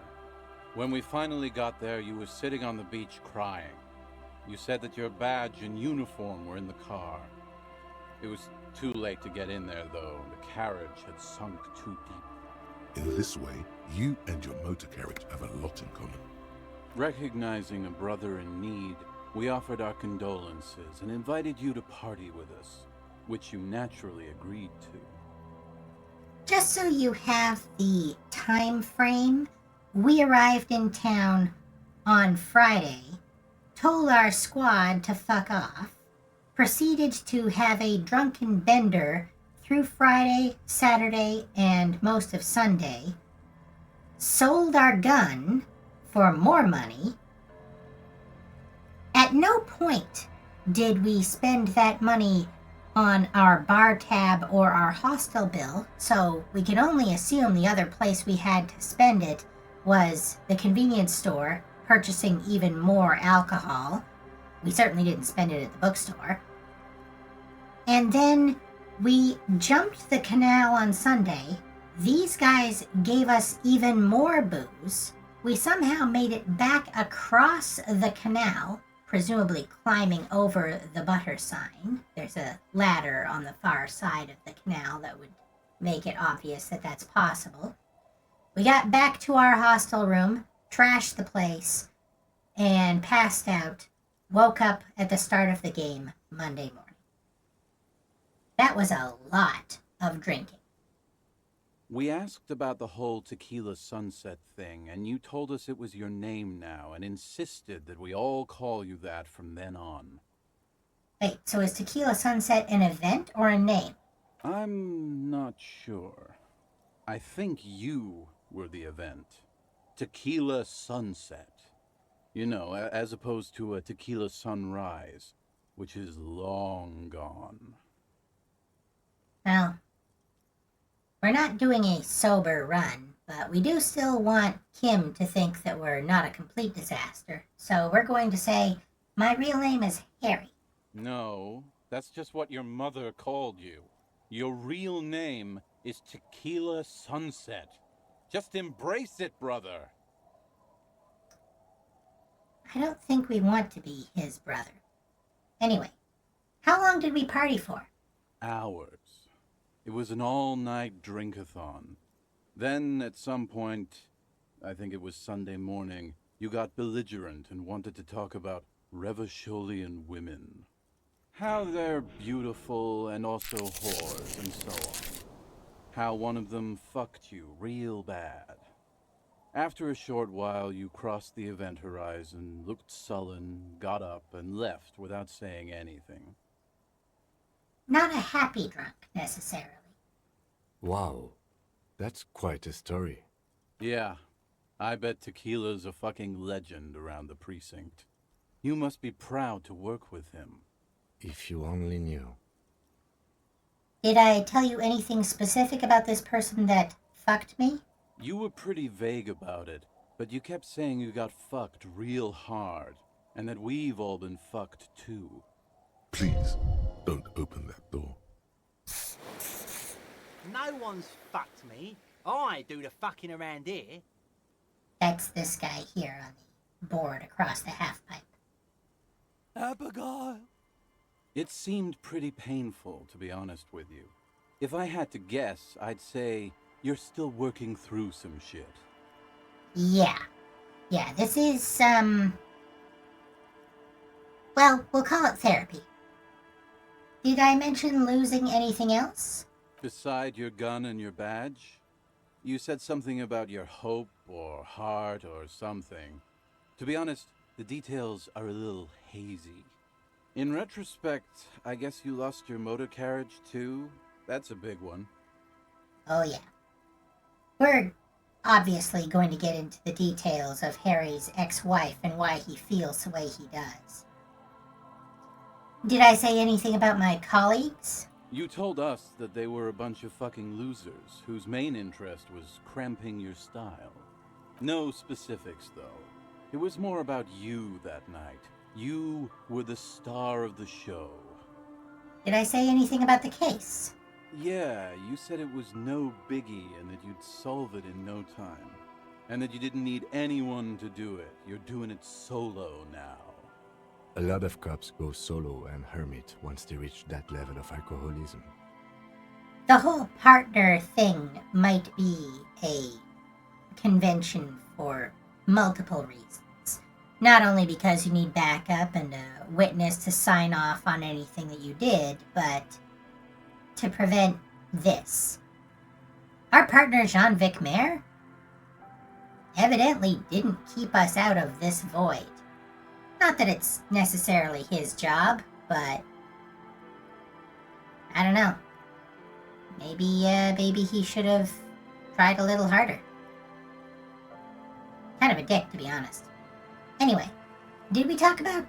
When we finally got there, you were sitting on the beach crying. You said that your badge and uniform were in the car. It was too late to get in there, though. The carriage had sunk too deep.
In this way, you and your motor carriage have a lot in common.
Recognizing a brother in need, we offered our condolences and invited you to party with us, which you naturally agreed to.
Just so you have the time frame, we arrived in town on Friday, told our squad to fuck off, proceeded to have a drunken bender through Friday, Saturday, and most of Sunday, sold our gun for more money. At no point did we spend that money on our bar tab or our hostel bill, so we can only assume the other place we had to spend it was the convenience store, purchasing even more alcohol. We certainly didn't spend it at the bookstore. And then we jumped the canal on Sunday. These guys gave us even more booze. We somehow made it back across the canal, presumably climbing over the butter sign. There's a ladder on the far side of the canal that would make it obvious that that's possible. We got back to our hostel room, trashed the place, and passed out. Woke up at the start of the game Monday morning. That was a lot of drinking.
We asked about the whole Tequila Sunset thing, and you told us it was your name now, and insisted that we all call you that from then on.
Wait, so is Tequila Sunset an event or a name?
I'm not sure. I think you were the event. Tequila Sunset. You know, as opposed to a Tequila Sunrise, which is long gone.
Well, we're not doing a sober run, but we do still want Kim to think that we're not a complete disaster. So we're going to say, my real name is Harry.
No, that's just what your mother called you. Your real name is Tequila Sunset. Just embrace it, brother.
I don't think we want to be his brother. Anyway, how long did we party for?
Hours. It was an all-night drink-a-thon. Then, at some point, I think it was Sunday morning, you got belligerent and wanted to talk about Revacholian women. How they're beautiful and also whores and so on. How one of them fucked you real bad. After a short while, you crossed the event horizon, looked sullen, got up, and left without saying anything.
Not a happy drunk, necessarily.
Wow, that's quite a story.
Yeah, I bet Tequila's a fucking legend around the precinct. You must be proud to work with him.
If you only knew.
Did I tell you anything specific about this person that fucked me?
You were pretty vague about it, but you kept saying you got fucked real hard, and that we've all been fucked too.
Please, don't open that door.
No one's fucked me. I do the fucking around here.
That's this guy here on the board across the half-pipe.
Abigail.
It seemed pretty painful, to be honest with you. If I had to guess, I'd say you're still working through some shit.
Yeah, this is, well, we'll call it therapy. Did I mention losing anything else?
Beside your gun and your badge? You said something about your hope or heart or something. To be honest, the details are a little hazy. In retrospect, I guess you lost your motor carriage too? That's a big one.
Oh yeah. We're obviously going to get into the details of Harry's ex-wife and why he feels the way he does. Did I say anything about my colleagues?
You told us that they were a bunch of fucking losers whose main interest was cramping your style. No specifics, though. It was more about you that night. You were the star of the show.
Did I say anything about the case?
Yeah, you said it was no biggie and that you'd solve it in no time. And that you didn't need anyone to do it. You're doing it solo now.
A lot of cops go solo and hermit once they reach that level of alcoholism.
The whole partner thing might be a convention for multiple reasons. Not only because you need backup and a witness to sign off on anything that you did, but to prevent this. Our partner Jean-Vic Mayer evidently didn't keep us out of this void. Not that it's necessarily his job, but I don't know. Maybe he should have tried a little harder. Kind of a dick, to be honest. Anyway, did we talk about,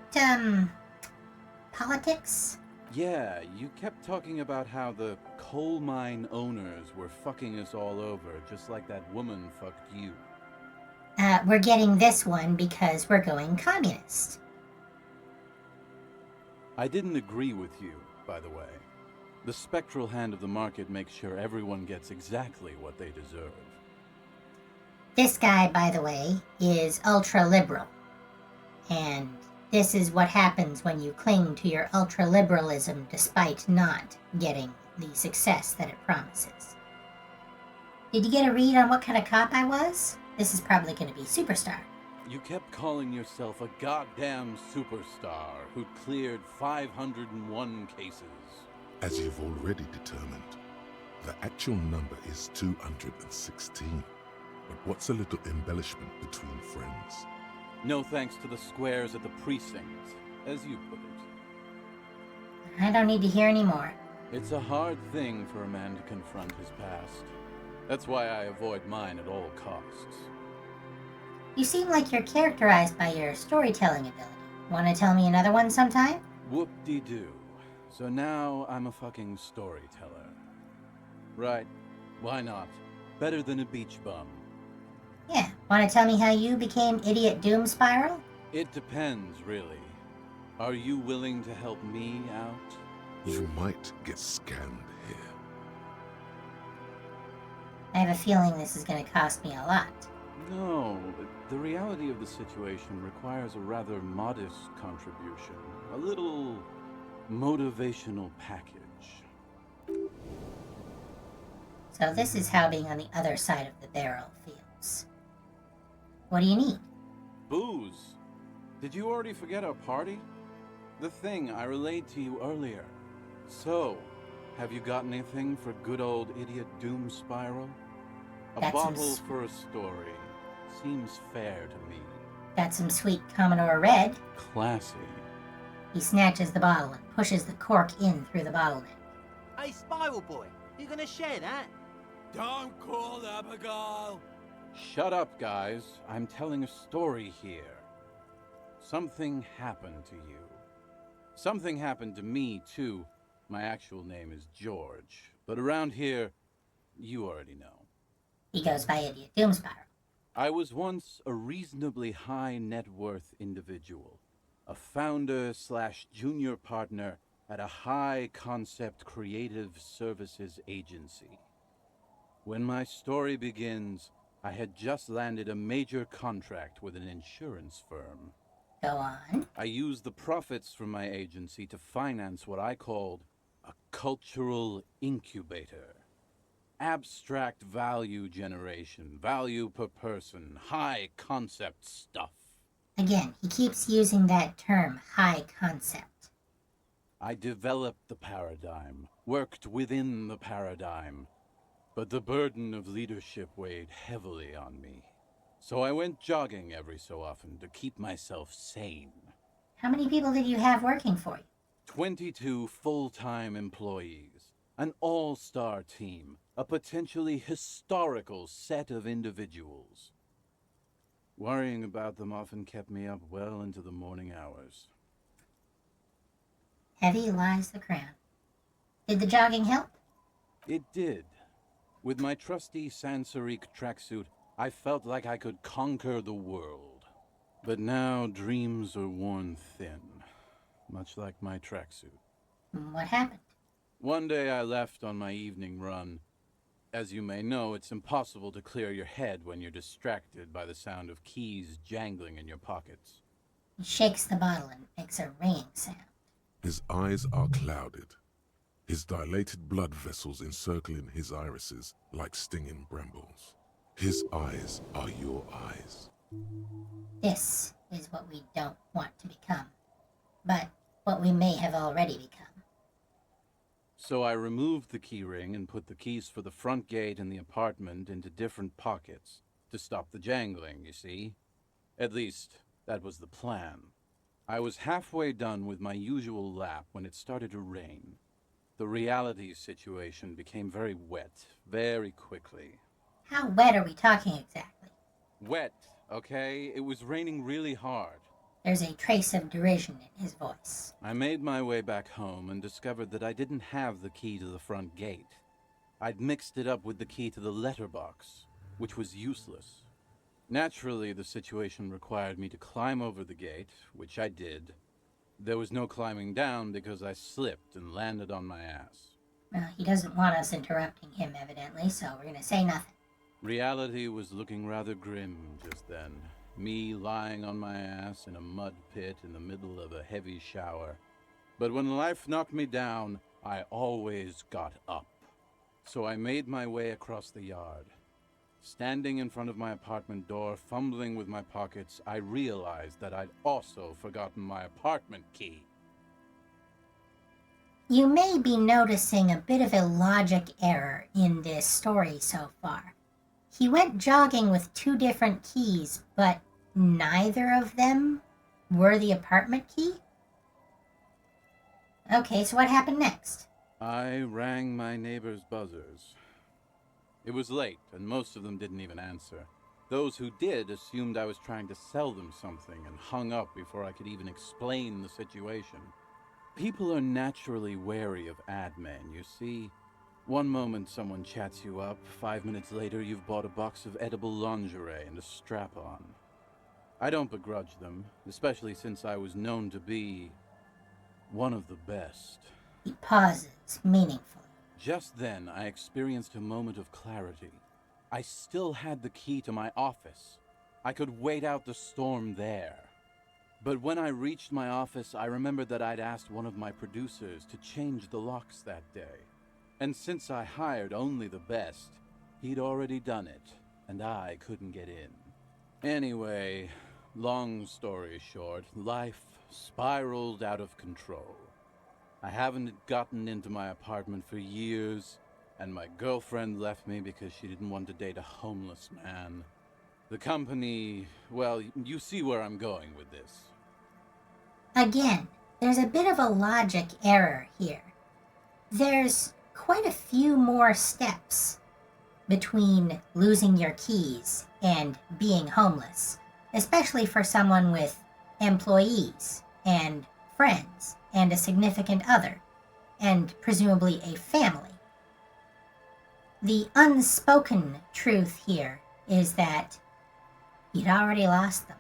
politics?
Yeah, you kept talking about how the coal mine owners were fucking us all over, just like that woman fucked you.
We're getting this one because we're going communist.
I didn't agree with you, by the way. The spectral hand of the market makes sure everyone gets exactly what they deserve.
This guy, by the way, is ultra-liberal. And this is what happens when you cling to your ultra-liberalism despite not getting the success that it promises. Did you get a read on what kind of cop I was? This is probably going to be superstar.
You kept calling yourself a goddamn superstar who'd cleared 501 cases.
As you've already determined, the actual number is 216. But what's a little embellishment between friends?
No thanks to the squares at the precinct, as you put it.
I don't need to hear any more.
It's a hard thing for a man to confront his past. That's why I avoid mine at all costs.
You seem like you're characterized by your storytelling ability. Want to tell me another one sometime?
Whoop-de-doo. So now I'm a fucking storyteller. Right, why not? Better than a beach bum.
Yeah. Want to tell me how you became Idiot Doom Spiral?
It depends, really. Are you willing to help me out?
You might get scammed here.
I have a feeling this is going to cost me a lot.
No, the reality of the situation requires a rather modest contribution. A little motivational package.
So this is how being on the other side of the barrel feels. What do you need?
Booze. Did you already forget our party? The thing I relayed to you earlier. So, have you got anything for good old Idiot Doom Spiral? A
Got some
bottle for a story. Seems fair to me.
Got some sweet Commodore Red.
Classy.
He snatches the bottle and pushes the cork in through the bottleneck.
Hey, Spiral Boy, you gonna share that?
Don't call Abigail!
Shut up, guys. I'm telling a story here. Something happened to you. Something happened to me, too. My actual name is George. But around here, you already know.
He goes by Idiot Doom Spiral.
I was once a reasonably high net worth individual. A founder/junior partner at a high concept creative services agency. When my story begins, I had just landed a major contract with an insurance firm.
Go on.
I used the profits from my agency to finance what I called a cultural incubator. Abstract value generation, value per person, high concept stuff.
Again, he keeps using that term, high concept.
I developed the paradigm, worked within the paradigm, but the burden of leadership weighed heavily on me. So I went jogging every so often to keep myself sane.
How many people did you have working for you?
22 full-time employees, an all-star team, a potentially historical set of individuals. Worrying about them often kept me up well into the morning hours.
Heavy lies the crown. Did the jogging help?
It did. With my trusty Sansarique tracksuit, I felt like I could conquer the world. But now dreams are worn thin, much like my tracksuit.
What happened?
One day I left on my evening run. As you may know, it's impossible to clear your head when you're distracted by the sound of keys jangling in your pockets.
He shakes the bottle and makes a ringing sound.
His eyes are clouded, his dilated blood vessels encircling his irises like stinging brambles. His eyes are your eyes.
This is what we don't want to become, but what we may have already become.
So I removed the keyring and put the keys for the front gate and the apartment into different pockets to stop the jangling, you see? At least, that was the plan. I was halfway done with my usual lap when it started to rain. The reality situation became very wet, very quickly.
How wet are we talking exactly?
Wet, okay? It was raining really hard.
There's a trace of derision in his voice.
I made my way back home and discovered that I didn't have the key to the front gate. I'd mixed it up with the key to the letterbox, which was useless. Naturally, the situation required me to climb over the gate, which I did. There was no climbing down because I slipped and landed on my ass.
Well, he doesn't want us interrupting him, evidently, so we're going to say nothing.
Reality was looking rather grim just then. Me lying on my ass in a mud pit in the middle of a heavy shower. But when life knocked me down, I always got up. So I made my way across the yard. Standing in front of my apartment door, fumbling with my pockets, I realized that I'd also forgotten my apartment key.
You may be noticing a bit of a logic error in this story so far. He went jogging with 2 different keys, but neither of them were the apartment key? Okay, so what happened next?
I rang my neighbor's buzzers. It was late, and most of them didn't even answer. Those who did assumed I was trying to sell them something and hung up before I could even explain the situation. People are naturally wary of ad men, you see. One moment someone chats you up, 5 minutes later you've bought a box of edible lingerie and a strap-on. I don't begrudge them, especially since I was known to be one of the best.
He pauses meaningfully.
Just then, I experienced a moment of clarity. I still had the key to my office. I could wait out the storm there. But when I reached my office, I remembered that I'd asked one of my producers to change the locks that day. And since I hired only the best, he'd already done it, and I couldn't get in. Anyway, long story short, life spiraled out of control. I haven't gotten into my apartment for years, and my girlfriend left me because she didn't want to date a homeless man. The company, well, you see where I'm going with this.
Again, there's a bit of a logic error here. There's quite a few more steps between losing your keys and being homeless, especially for someone with employees and friends and a significant other, and presumably a family. The unspoken truth here is that you'd already lost them.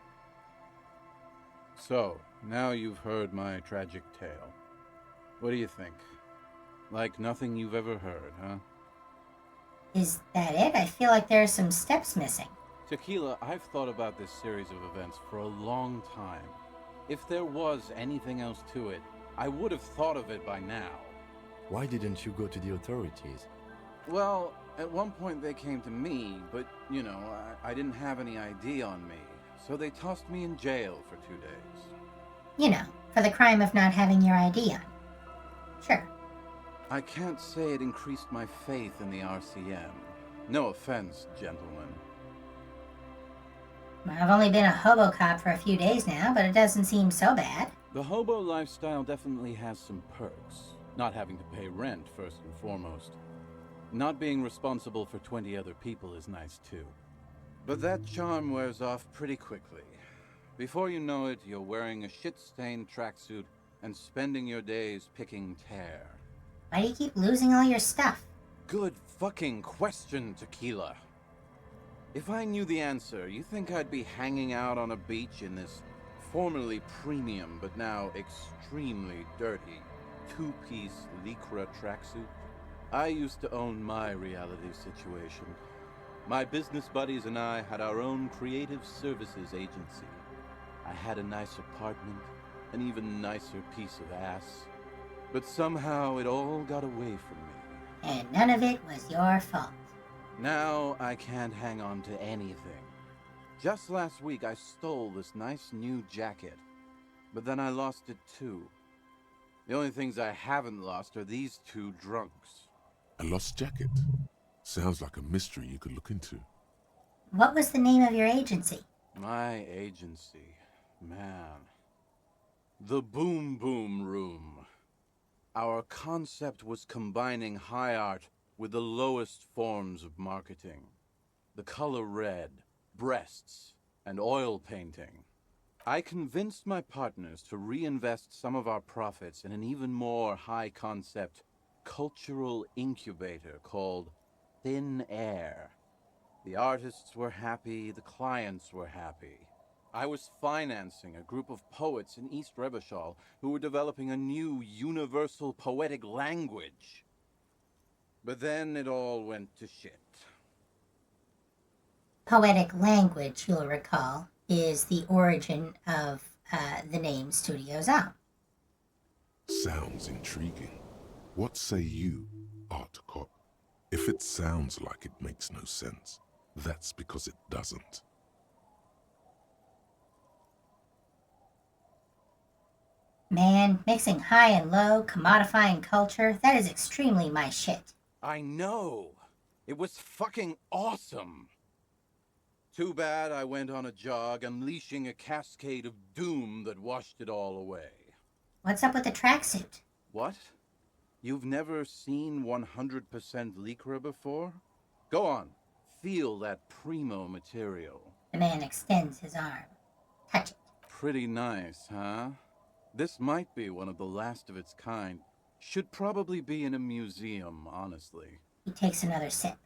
So, now you've heard my tragic tale. What do you think? Like nothing you've ever heard, huh?
Is that it? I feel like there are some steps missing.
Tequila, I've thought about this series of events for a long time. If there was anything else to it, I would have thought of it by now.
Why didn't you go to the authorities?
Well, at one point they came to me, but, you know, I didn't have any ID on me. So they tossed me in jail for 2 days.
You know, for the crime of not having your ID on. Sure.
I can't say it increased my faith in the RCM. No offense, gentlemen.
I've only been a hobo cop for a few days now, but it doesn't seem so bad.
The hobo lifestyle definitely has some perks. Not having to pay rent, first and foremost. Not being responsible for 20 other people is nice, too. But that charm wears off pretty quickly. Before you know it, you're wearing a shit-stained tracksuit and spending your days picking tear.
Why do you keep losing all your stuff?
Good fucking question, Tequila. If I knew the answer, you think I'd be hanging out on a beach in this formerly premium but now extremely dirty two-piece lycra tracksuit? I used to own my reality situation. My business buddies and I had our own creative services agency. I had a nice apartment, an even nicer piece of ass. But somehow it all got away from me.
And none of it was your fault.
Now I can't hang on to anything. Just last week I stole this nice new jacket, but then I lost it too. The only things I haven't lost are these two drunks.
A lost jacket? Sounds like a mystery you could look into.
What was the name of your agency?
My agency, man. The Boom Boom Room. Our concept was combining high art with the lowest forms of marketing. The color red, breasts, and oil painting. I convinced my partners to reinvest some of our profits in an even more high-concept cultural incubator called Thin Air. The artists were happy, the clients were happy. I was financing a group of poets in East Revachol who were developing a new universal poetic language. But then it all went to shit.
Poetic language, you'll recall, is the origin of the name Studio Zone.
Sounds intriguing. What say you, Art Cop? If it sounds like it makes no sense, that's because it doesn't.
Man, mixing high and low, commodifying culture, that is extremely my shit.
I know! It was fucking awesome! Too bad I went on a jog, unleashing a cascade of doom that washed it all away.
What's up with the tracksuit?
What? You've never seen 100% Lycra before? Go on, feel that primo material.
The man extends his arm. Touch it.
Pretty nice, huh? This might be one of the last of its kind. Should probably be in a museum, honestly.
He takes another sip.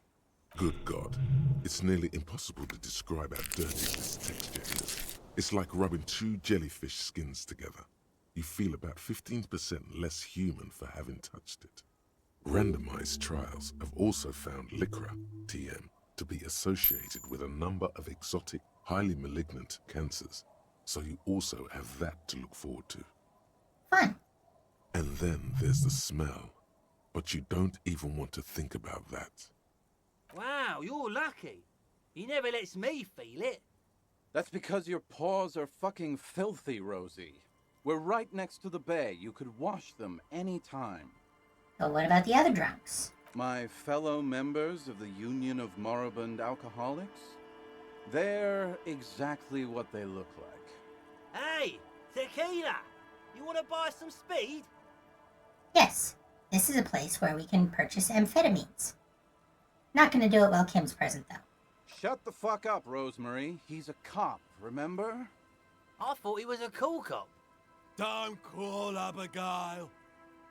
Good God. It's nearly impossible to describe how dirty this texture is. It's like rubbing two jellyfish skins together. You feel about 15% less human for having touched it. Randomized trials have also found Lycra, TM, to be associated with a number of exotic, highly malignant cancers. So you also have that to look forward to.
Fun.
And then there's the smell. But you don't even want to think about that.
Wow, you're lucky. He never lets me feel it.
That's because your paws are fucking filthy, Rosie. We're right next to the bay. You could wash them any time.
But what about the other drunks?
My fellow members of the Union of Moribund Alcoholics? They're exactly what they look like.
Hey, tequila! You want to buy some speed?
Yes, this is a place where we can purchase amphetamines. Not gonna do it while Kim's present, though.
Shut the fuck up, Rosemary. He's a cop, remember?
I thought he was a cool cop.
Don't call Abigail.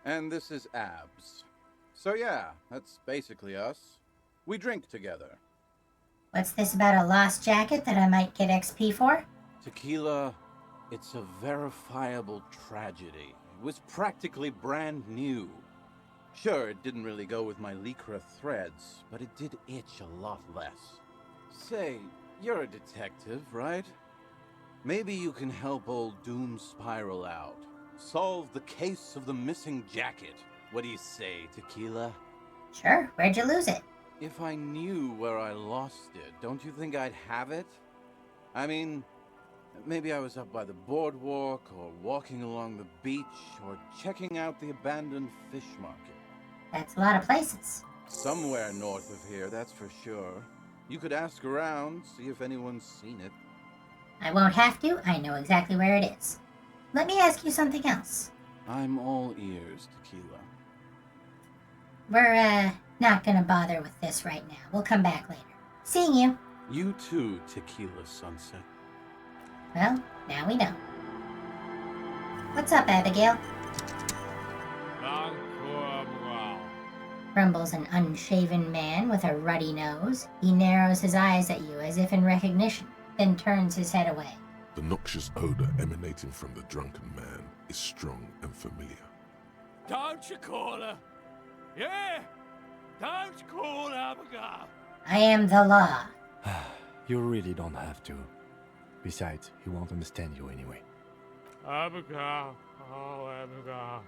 And this is Abs. So yeah, that's basically us. We drink together.
What's this about a lost jacket that I might get XP for?
Tequila, it's a verifiable tragedy. It was practically brand new. Sure, it didn't really go with my Lycra threads, but it did itch a lot less. Say, you're a detective, right? Maybe you can help old Doom Spiral out. Solve the case of the missing jacket. What do you say, Tequila?
Sure, where'd you lose it?
If I knew where I lost it, don't you think I'd have it? I mean, maybe I was up by the boardwalk, or walking along the beach, or checking out the abandoned fish market.
That's a lot of places.
Somewhere north of here, that's for sure. You could ask around, see if anyone's seen it.
I won't have to. I know exactly where it is. Let me ask you something else.
I'm all ears, Tequila.
We're, not gonna bother with this right now. We'll come back later. Seeing you.
You too, Tequila Sunset.
Well, now we know. What's up, Abigail?
Don't call Abigail.
Grumbles an unshaven man with a ruddy nose. He narrows his eyes at you as if in recognition, then turns his head away.
The noxious odor emanating from the drunken man is strong and familiar.
Don't you call her? Yeah? Don't call Abigail.
I am the law.
You really don't have to. Besides, he won't understand you anyway.
Abigail. Oh, Abigail.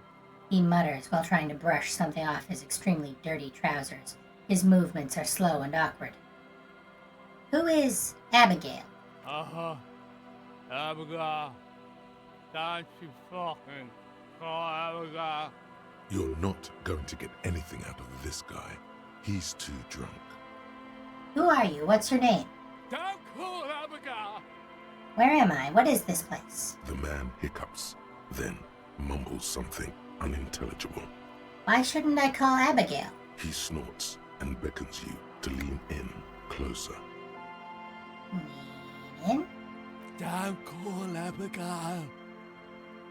He mutters while trying to brush something off his extremely dirty trousers. His movements are slow and awkward. Who is Abigail?
Abigail, don't you fucking call Abigail.
You're not going to get anything out of this guy. He's too drunk.
Who are you? What's your name?
Don't call Abigail.
Where am I? What is this place?
The man hiccups, then mumbles something unintelligible.
Why shouldn't I call Abigail?
He snorts and beckons you to lean in closer.
Lean in?
Don't call Abigail.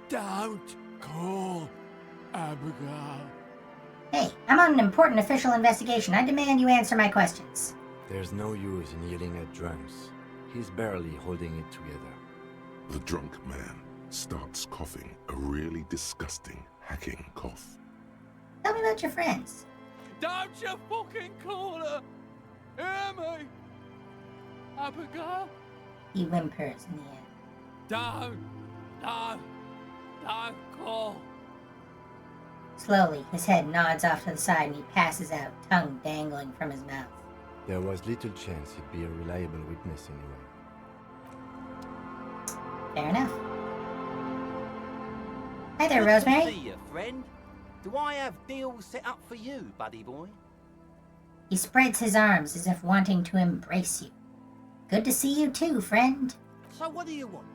Don't call Abigail.
Hey, I'm on an important official investigation. I demand you answer my questions.
There's no use in yelling at drunks. He's barely holding it together.
The drunk man starts coughing a really disgusting, hacking cough.
Tell me about your friends.
Don't you fucking call her. Hear me? Abigail?
He whimpers in the end.
Don't call.
Slowly, his head nods off to the side and he passes out, tongue dangling from his mouth.
There was little chance he'd be a reliable witness anyway.
Fair enough. Hi there,
Good
Rosemary.
to see you, friend. Do I have deals set up for you, buddy boy?
He spreads his arms as if wanting to embrace you. Good to see you too, friend.
So what do you want?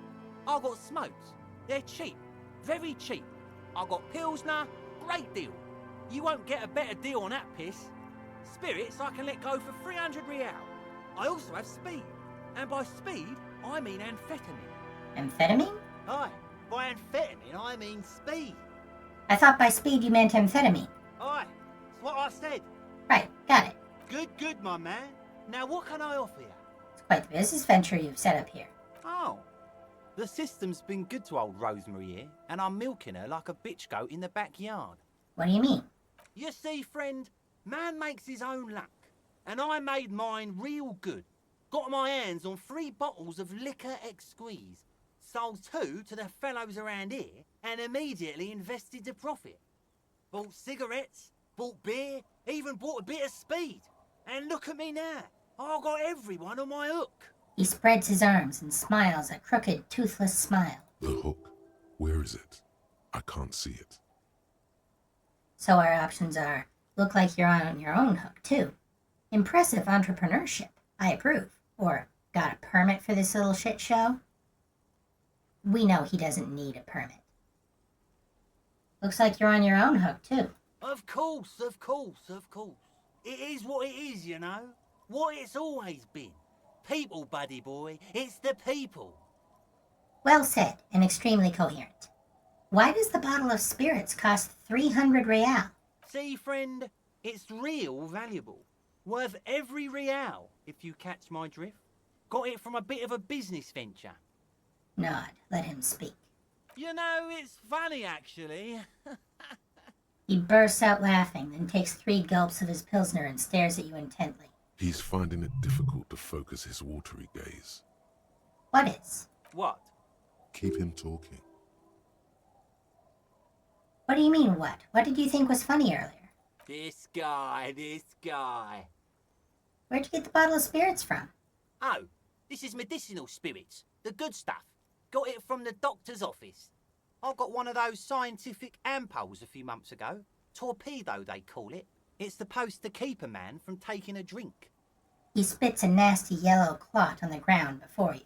I got smokes. They're cheap. Very cheap. I got Pilsner. Great deal. You won't get a better deal on that piss. Spirits I can let go for 300 real. I also have speed. And by speed, I mean amphetamine.
Amphetamine?
Aye, by amphetamine I mean speed.
I thought by speed you meant amphetamine.
Aye, that's what I said.
Right, got it.
Good, my man. Now what can I offer you?
It's quite the business venture you've set up here.
Oh. The system's been good to old Rosemary here, and I'm milking her like a bitch goat in the backyard.
What do you mean?
You see, friend, man makes his own luck, and I made mine real good. Got my hands on 3 bottles of liquor ex-squeeze, sold 2 to the fellows around here, and immediately invested the profit. Bought cigarettes, bought beer, even bought a bit of speed. And look at me now, I've got everyone on my hook.
He spreads his arms and smiles a crooked, toothless smile.
The hook. Where is it? I can't see it.
So our options are, look like you're on your own hook, too. Impressive entrepreneurship. I approve. Or, got a permit for this little shit show? We know he doesn't need a permit. Looks like you're on your own hook, too.
Of course. It is what it is, you know. What it's always been. People, buddy boy. It's the people.
Well said, and extremely coherent. Why does the bottle of spirits cost 300 real?
See, friend, it's real valuable. Worth every real, if you catch my drift. Got it from a bit of a business venture.
Nod, let him speak.
You know, it's funny, actually.
He bursts out laughing, then takes 3 gulps of his Pilsner and stares at you intently.
He's finding it difficult to focus his watery gaze.
What is?
What?
Keep him talking.
What do you mean, what? What did you think was funny earlier?
This guy.
Where'd you get the bottle of spirits from?
Oh, this is medicinal spirits. The good stuff. Got it from the doctor's office. I got one of those scientific ampoules a few months ago. Torpedo, they call it. It's supposed to keep a man from taking a drink.
He spits a nasty yellow clot on the ground before you.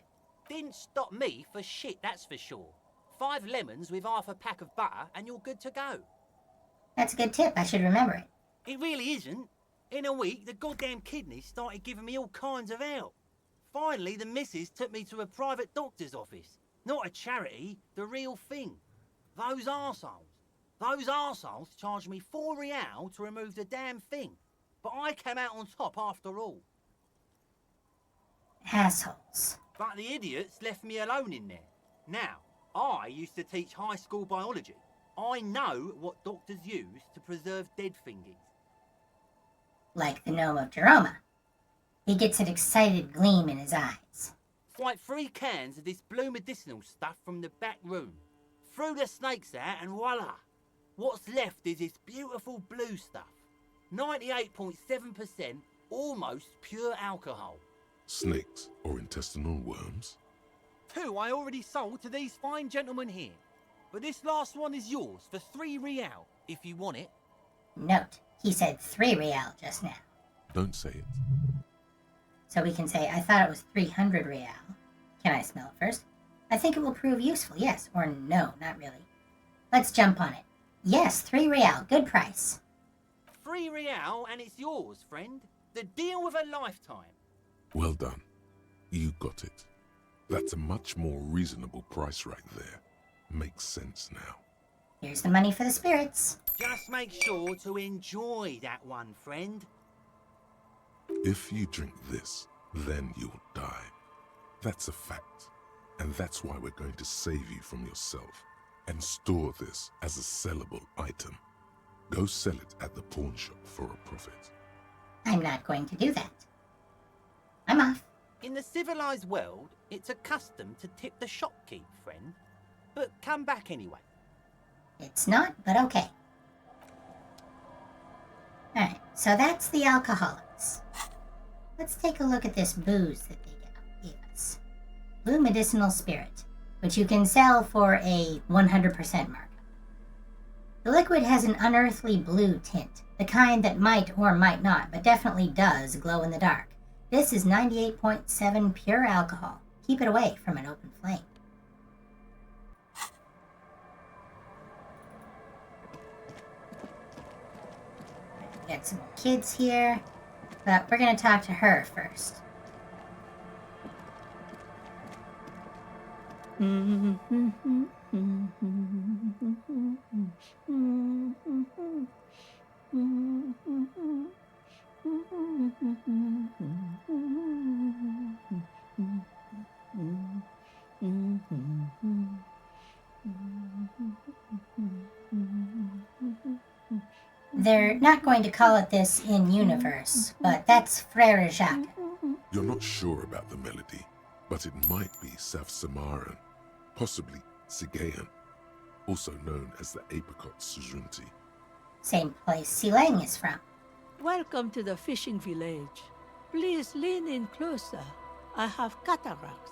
Didn't stop me for shit, that's for sure. 5 lemons with half a pack of butter and you're good to go.
That's a good tip, I should remember it.
It really isn't. In a week, the goddamn kidneys started giving me all kinds of help. Finally, the missus took me to a private doctor's office. Not a charity, the real thing. Those arseholes charged me 4 real to remove the damn thing. But I came out on top after all.
Assholes.
But the idiots left me alone in there. Now, I used to teach high school biology. I know what doctors use to preserve dead thingies.
Like the gnome of Jeroma. He gets an excited gleam in his eyes.
Swipe 3 cans of this blue medicinal stuff from the back room. Threw the snakes out and voila. What's left is this beautiful blue stuff. 98.7% almost pure alcohol.
Snakes or intestinal worms?
2 I already sold to these fine gentlemen here. But this last one is yours for 3 real, if you want it.
Note, he said 3 real just now.
Don't say it.
So we can say, I thought it was 300 real. Can I smell it first? I think it will prove useful, yes. Or no, not really. Let's jump on it. Yes, 3 real. Good price.
3 real and it's yours, friend. The deal of a lifetime.
Well done. You got it. That's a much more reasonable price right there. Makes sense now.
Here's the money for the spirits.
Just make sure to enjoy that one, friend.
If you drink this, then you'll die. That's a fact. And that's why we're going to save you from yourself and store this as a sellable item. Go sell it at the pawn shop for a profit.
I'm not going to do that. I'm off.
In the civilized world, it's a custom to tip the shopkeep, friend. But come back anyway.
It's not, but okay. Alright, so that's the alcoholics. Let's take a look at this booze that they gave us. Blue medicinal spirit, which you can sell for a 100% markup. The liquid has an unearthly blue tint, the kind that might or might not, but definitely does glow in the dark. This is 98.7 pure alcohol. Keep it away from an open flame. We got some kids here, but we're going to talk to her first. They're not going to call it this in universe, but that's Frere Jacques.
You're not sure about the melody, but it might be South Samaran, possibly Sigayan, also known as the apricot Sujunti.
Same place Silang is from.
Welcome to the fishing village. Please lean in closer. I have cataracts.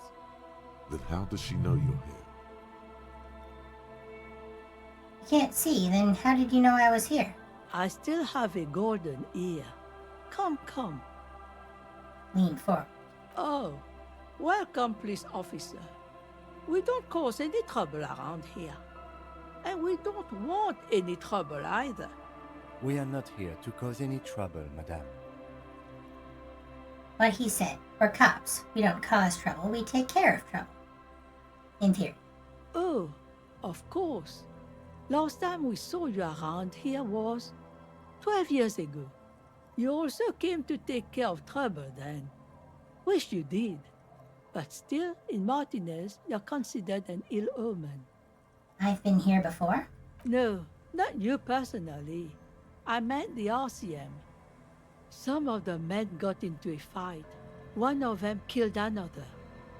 Then how does she know you're here?
You can't see, then how did you know I was here?
I still have a golden ear. Come, come.
Lean forward.
Oh, welcome, police officer. We don't cause any trouble around here. And we don't want any trouble either.
We are not here to cause any trouble, madame.
What he said. We're cops. We don't cause trouble, we take care of trouble. In theory.
Oh, of course. Last time we saw you around here was 12 years ago. You also came to take care of trouble then. Wish you did. But still, in Martinez, you're considered an ill omen.
I've been here before.
No, not you personally. I meant the RCM. Some of the men got into a fight. One of them killed another,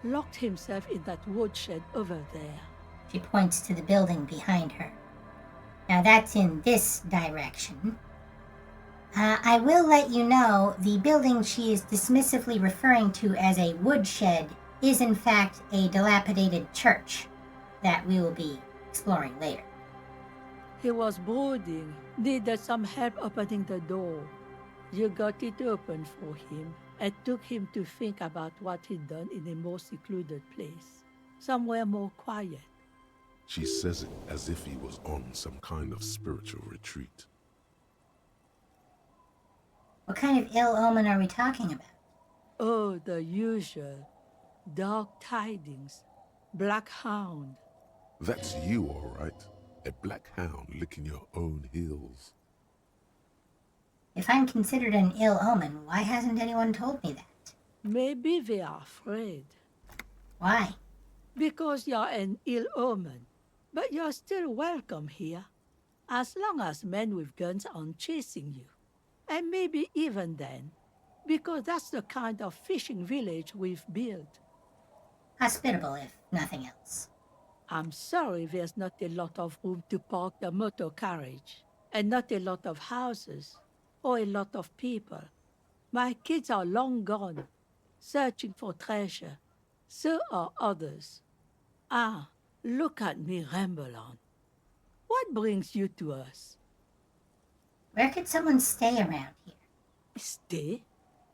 locked himself in that woodshed over there.
She points to the building behind her. Now that's in this direction. I will let you know the building she is dismissively referring to as a woodshed is in fact a dilapidated church that we will be exploring later.
He was brooding, needed some help opening the door. You got it open for him and took him to think about what he'd done in a more secluded place, somewhere more quiet.
She says it as if he was on some kind of spiritual retreat.
What kind of ill omen are we talking about?
Oh, the usual. Dark tidings. Black hound.
That's you, all right. A black hound licking your own heels.
If I'm considered an ill omen, why hasn't anyone told me that?
Maybe they are afraid.
Why?
Because you're an ill omen. But you're still welcome here. As long as men with guns aren't chasing you. And maybe even then. Because that's the kind of fishing village we've built.
Hospitable, if nothing else.
I'm sorry there's not a lot of room to park the motor carriage. And not a lot of houses. Or a lot of people. My kids are long gone. Searching for treasure. So are others. Ah, look at me ramble on. What brings you to us?
Where could someone stay around here?
Stay?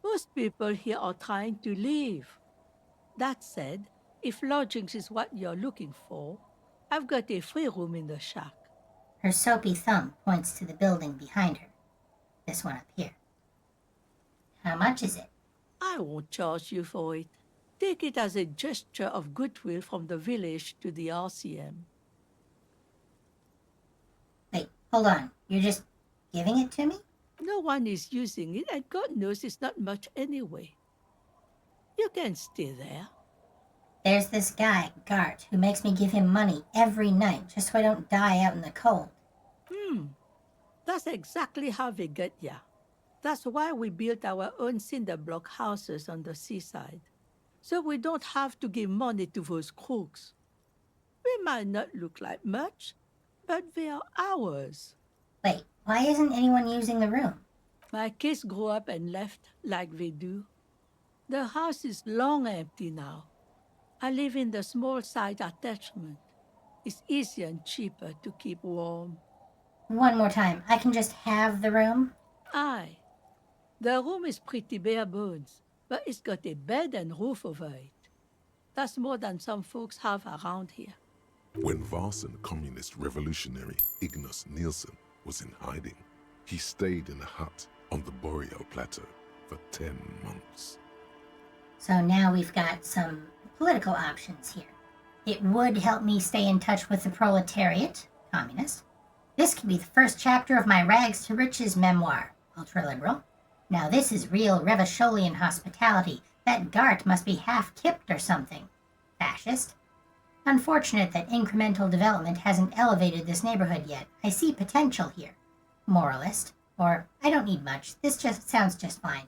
Most people here are trying to leave. That said, if lodgings is what you're looking for, I've got a free room in the shack.
Her soapy thumb points to the building behind her. This one up here. How much is it?
I won't charge you for it. Take it as a gesture of goodwill from the village to the RCM.
Wait, hold on. You're just giving it to me?
No one is using it, and God knows it's not much anyway. You can stay there.
There's this guy, Gart, who makes me give him money every night just so I don't die out in the cold.
That's exactly how they get ya. That's why we built our own cinder block houses on the seaside. So we don't have to give money to those crooks. We might not look like much, but they are ours.
Wait, why isn't anyone using the room?
My kids grew up and left like they do. The house is long empty now. I live in the small side attachment. It's easier and cheaper to keep warm.
One more time, I can just have the room?
Aye. The room is pretty bare bones, but it's got a bed and roof over it. That's more than some folks have around here.
When Varson communist revolutionary Ignas Nielsen was in hiding, he stayed in a hut on the Boreal Plateau for 10 months.
So now we've got some political options here. It would help me stay in touch with the proletariat, communist. This could be the first chapter of my Rags to Riches memoir, ultra-liberal. Now this is real Revacholian hospitality. That Gart must be half-kipped or something. Fascist. Unfortunate that incremental development hasn't elevated this neighborhood yet. I see potential here. Moralist. Or, I don't need much. This just sounds just fine.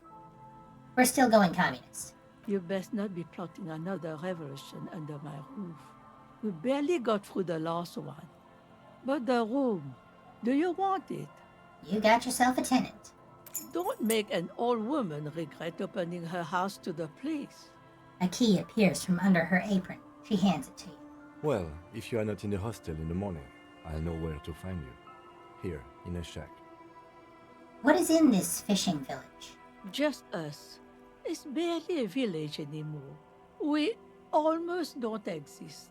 We're still going communist.
You best not be plotting another revolution under my roof. We barely got through the last one. But the room, do you want it?
You got yourself a tenant.
Don't make an old woman regret opening her house to the place.
A key appears from under her apron. She hands it to you.
Well, if you are not in the hostel in the morning, I'll know where to find you. Here, in a shack.
What is in this fishing village?
Just us. It's barely a village anymore. We almost don't exist.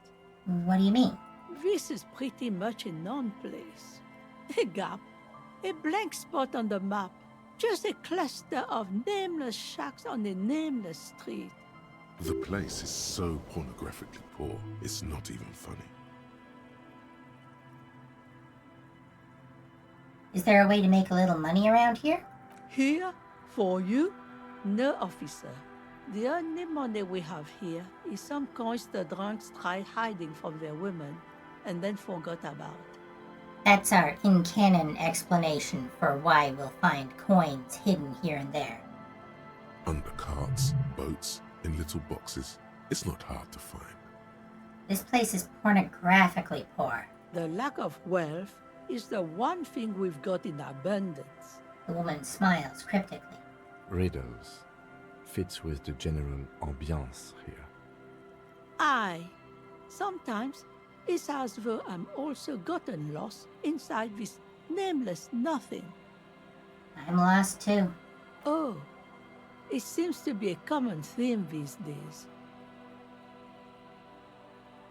What do you mean?
This is pretty much a non-place. A gap. A blank spot on the map. Just a cluster of nameless shacks on a nameless street.
The place is so pornographically poor, it's not even funny.
Is there a way to make a little money around here?
Here? For you? No, officer. The only money we have here is some coins the drunks tried hiding from their women and then forgot about.
That's our in-canon explanation for why we'll find coins hidden here and there.
Under carts, boats, in little boxes, it's not hard to find.
This place is pornographically poor.
The lack of wealth is the one thing we've got in abundance.
The woman smiles cryptically.
Riddles. Fits with the general ambiance here.
Aye. Sometimes it's as though I'm also gotten lost inside this nameless nothing.
I'm lost too.
Oh, it seems to be a common theme these days.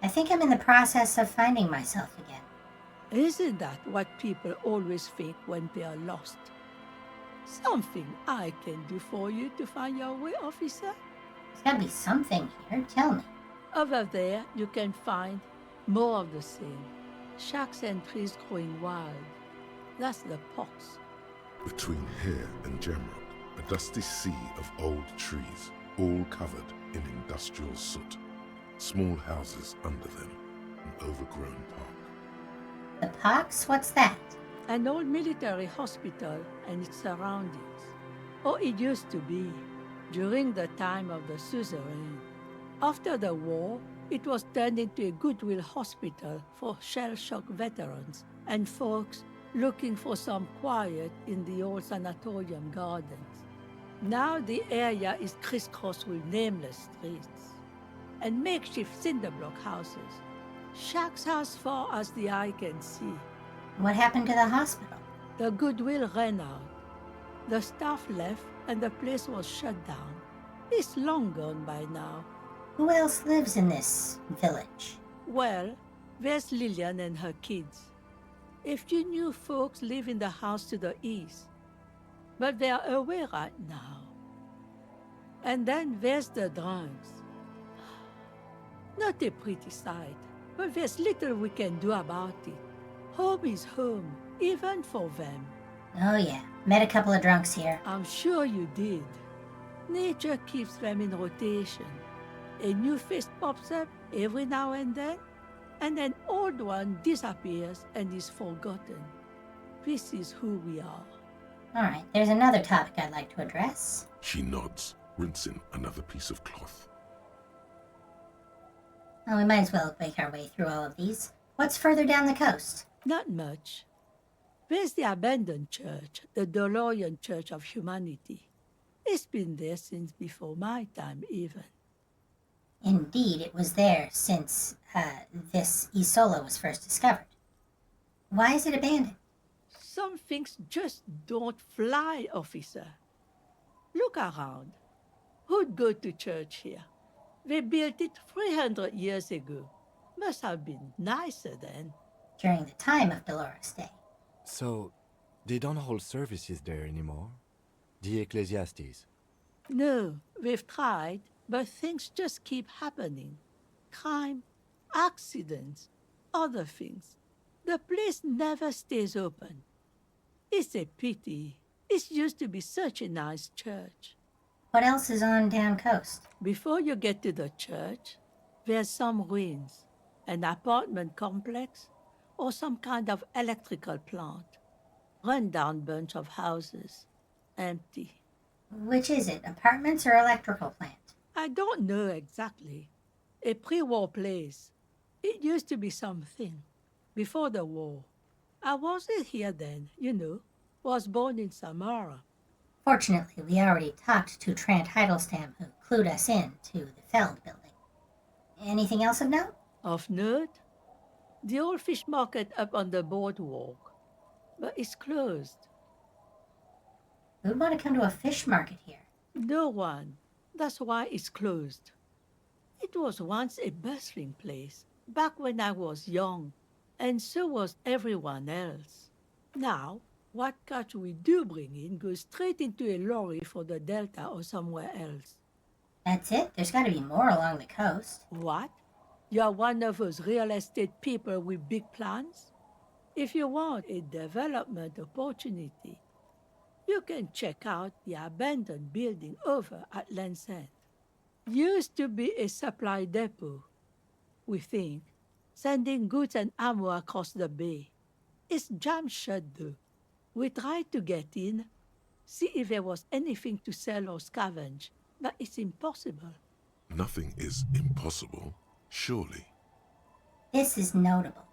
I think I'm in the process of finding myself again.
Isn't that what people always think when they are lost? Something I can do for you to find your way, officer?
There's gotta be something here. Tell me.
Over there, you can find more of the same. Shacks and trees growing wild. That's the pox.
Between here and Jamrock, a dusty sea of old trees, all covered in industrial soot. Small houses under them, an overgrown park.
The pox? What's that?
An old military hospital and its surroundings. Or it used to be, during the time of the suzerain. After the war, it was turned into a goodwill hospital for shell-shock veterans and folks looking for some quiet in the old sanatorium gardens. Now the area is crisscrossed with nameless streets and makeshift cinder block houses, Shacks as far as the eye can see.
What happened to the hospital?
The goodwill ran out. The staff left and the place was shut down. It's long gone by now.
Who else lives in this village?
Well, there's Lillian and her kids. A few new folks live in the house to the east, but they are away right now. And then there's the drunks. Not a pretty sight, but there's little we can do about it. Home is home, even for them.
Oh yeah, met a couple of drunks here.
I'm sure you did. Nature keeps them in rotation. A new face pops up every now and an old one disappears and is forgotten. This is who we are.
Alright, there's another topic I'd like to address.
She nods, rinsing another piece of cloth.
Well, we might as well make our way through all of these. What's further down the coast?
Not much. There's the abandoned church, the DeLorean Church of Humanity. It's been there since before my time, even.
Indeed, it was there since this Isola was first discovered. Why is it abandoned?
Some things just don't fly, officer. Look around. Who'd go to church here? They built it 300 years ago. Must have been nicer then.
During the time of Dolores Day.
So, they don't hold services there anymore? The Ecclesiastes?
No, we've tried, but things just keep happening. Crime, accidents, other things. The place never stays open. It's a pity. It used to be such a nice church.
What else is on down coast?
Before you get to the church, there's some ruins, an apartment complex, or some kind of electrical plant. Run-down bunch of houses, empty.
Which is it, apartments or electrical plant?
I don't know exactly. A pre-war place. It used to be something. Before the war. I wasn't here then, you know. Was born in Samara.
Fortunately, we already talked to Trant Heidelstein, who clued us in to the Feld building. Anything else of note?
Of note? The old fish market up on the boardwalk. But it's closed.
Who'd want to come to a fish market here?
No one. That's why it's closed. It was once a bustling place, back when I was young, and so was everyone else. Now, what catch we do bring in goes straight into a lorry for the Delta or somewhere else.
That's it? There's got to be more along the coast.
What? You're one of those real estate people with big plans? If you want a development opportunity, you can check out the abandoned building over at Land's End. Used to be a supply depot, we think, sending goods and ammo across the bay. It's jammed shut though. We tried to get in, see if there was anything to sell or scavenge, but it's impossible.
Nothing is impossible, surely.
This is notable.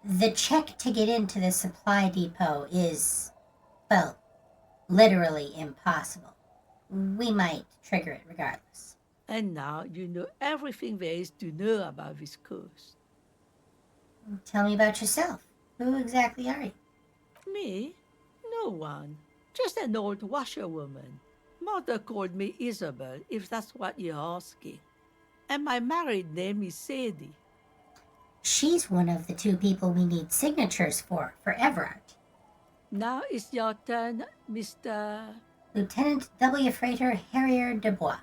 The check to get into the supply depot is, well, literally impossible. We might trigger it regardless.
And now you know everything there is to know about this coast.
Tell me about yourself. Who exactly are you?
Me? No one. Just an old washerwoman. Mother called me Isabel, if that's what you're asking. And my married name is Sadie.
She's one of the two people we need signatures for Everard.
Now it's your turn, Mr.
Lieutenant W. Freighter Harrier Dubois.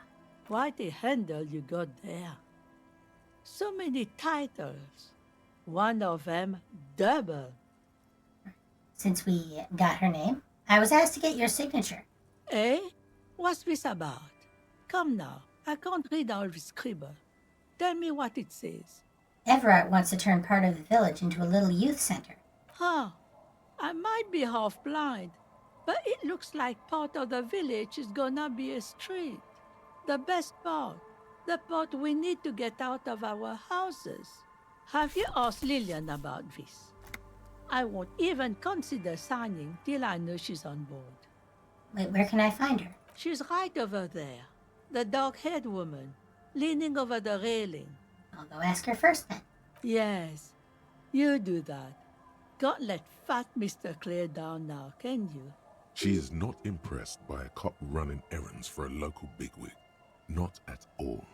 Quite a handle you got there. So many titles. One of them double.
Since we got her name, I was asked to get your signature.
Eh? What's this about? Come now, I can't read all this scribble. Tell me what it says.
Everard wants to turn part of the village into a little youth center.
Huh. I might be half blind, but it looks like part of the village is gonna be a street. The best part. The part we need to get out of our houses. Have you asked Lillian about this? I won't even consider signing till I know she's on board.
Wait, where can I find her?
She's right over there. The dark-haired woman, leaning over the railing.
I'll go ask her first then.
Yes, you do that. Can't let fat Mr. Clare down now, can you?
She is not impressed by a cop running errands for a local bigwig. Not at all.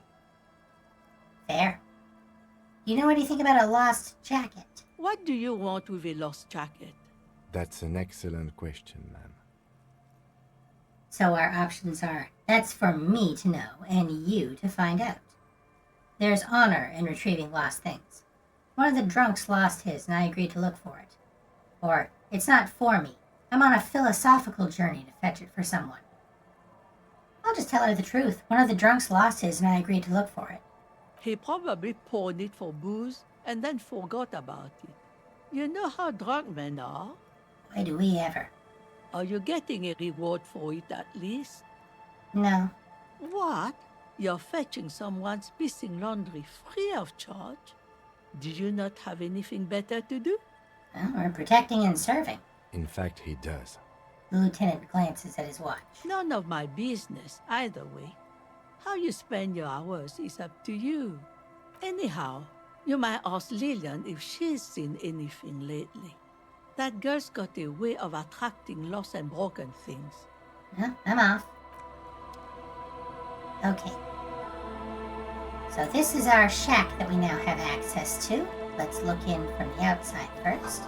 Fair. You know anything about a lost jacket?
What do you want with a lost jacket?
That's an excellent question, ma'am.
So our options are, that's for me to know and you to find out. There's honor in retrieving lost things. One of the drunks lost his and I agreed to look for it. Or, it's not for me. I'm on a philosophical journey to fetch it for someone. I'll just tell her the truth. One of the drunks lost his and I agreed to look for it.
He probably pawned it for booze and then forgot about it. You know how drunk men are.
Why do we ever?
Are you getting a reward for it at least?
No.
What? You're fetching someone's missing laundry free of charge? Do you not have anything better to do?
Well, we're protecting and serving.
In fact, he does.
The lieutenant glances at his watch.
None of my business, either way. How you spend your hours is up to you. Anyhow, you might ask Lillian if she's seen anything lately. That girl's got a way of attracting lost and broken things.
Well, I'm off. Okay. So this is our shack that we now have access to. Let's look in from the outside first.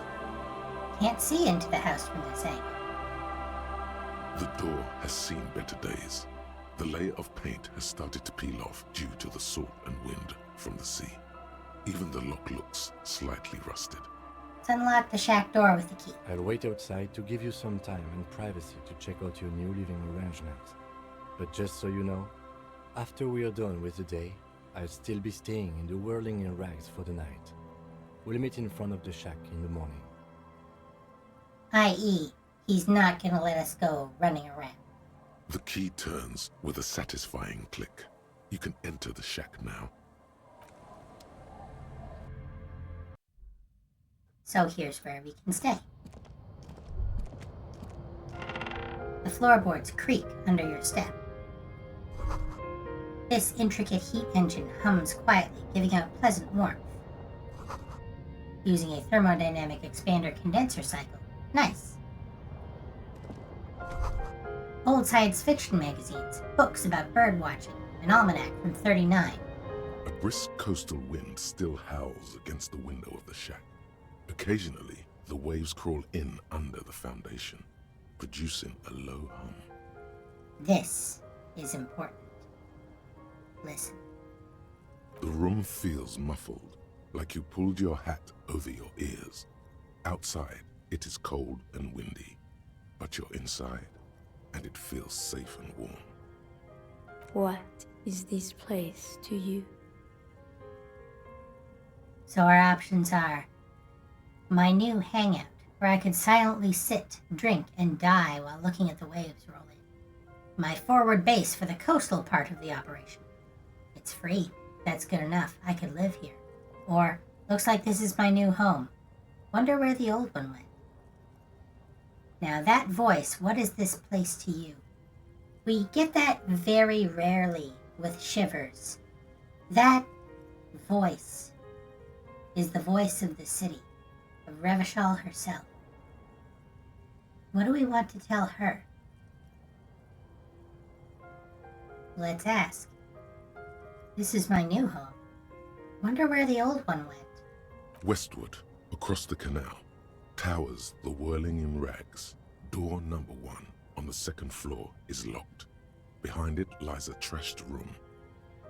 Can't see into the house from this angle.
The door has seen better days. The layer of paint has started to peel off due to the salt and wind from the sea. Even the lock looks slightly rusted.
Let's unlock the shack door with the key.
I'll wait outside to give you some time and privacy to check out your new living arrangement. But just so you know, after we are done with the day, I'll still be staying in the whirling in rags for the night. We'll meet in front of the shack in the morning.
I.e., he's not gonna let us go running around.
The key turns with a satisfying click. You can enter the shack now.
So here's where we can stay. The floorboards creak under your step. This intricate heat engine hums quietly, giving out pleasant warmth. Using a thermodynamic expander condenser cycle. Nice. Old science fiction magazines, books about bird watching, an almanac from 39.
A brisk coastal wind still howls against the window of the shack. Occasionally, the waves crawl in under the foundation, producing a low hum.
This is important. Listen.
The room feels muffled, like you pulled your hat over your ears. Outside, it is cold and windy, but you're inside, and it feels safe and warm.
What is this place to you?
So our options are my new hangout, where I could silently sit, drink, and die while looking at the waves roll in. My forward base for the coastal part of the operation. It's free. That's good enough. I could live here. Or, looks like this is my new home. Wonder where the old one went. Now that voice, what is this place to you? We get that very rarely with Shivers. That voice is the voice of the city, of Revachol herself. What do we want to tell her? Let's ask. This is my new home. Wonder where the old one went.
Westward, across the canal, towers the whirling in rags. Door number 1 on the second floor is locked. Behind it lies a trashed room.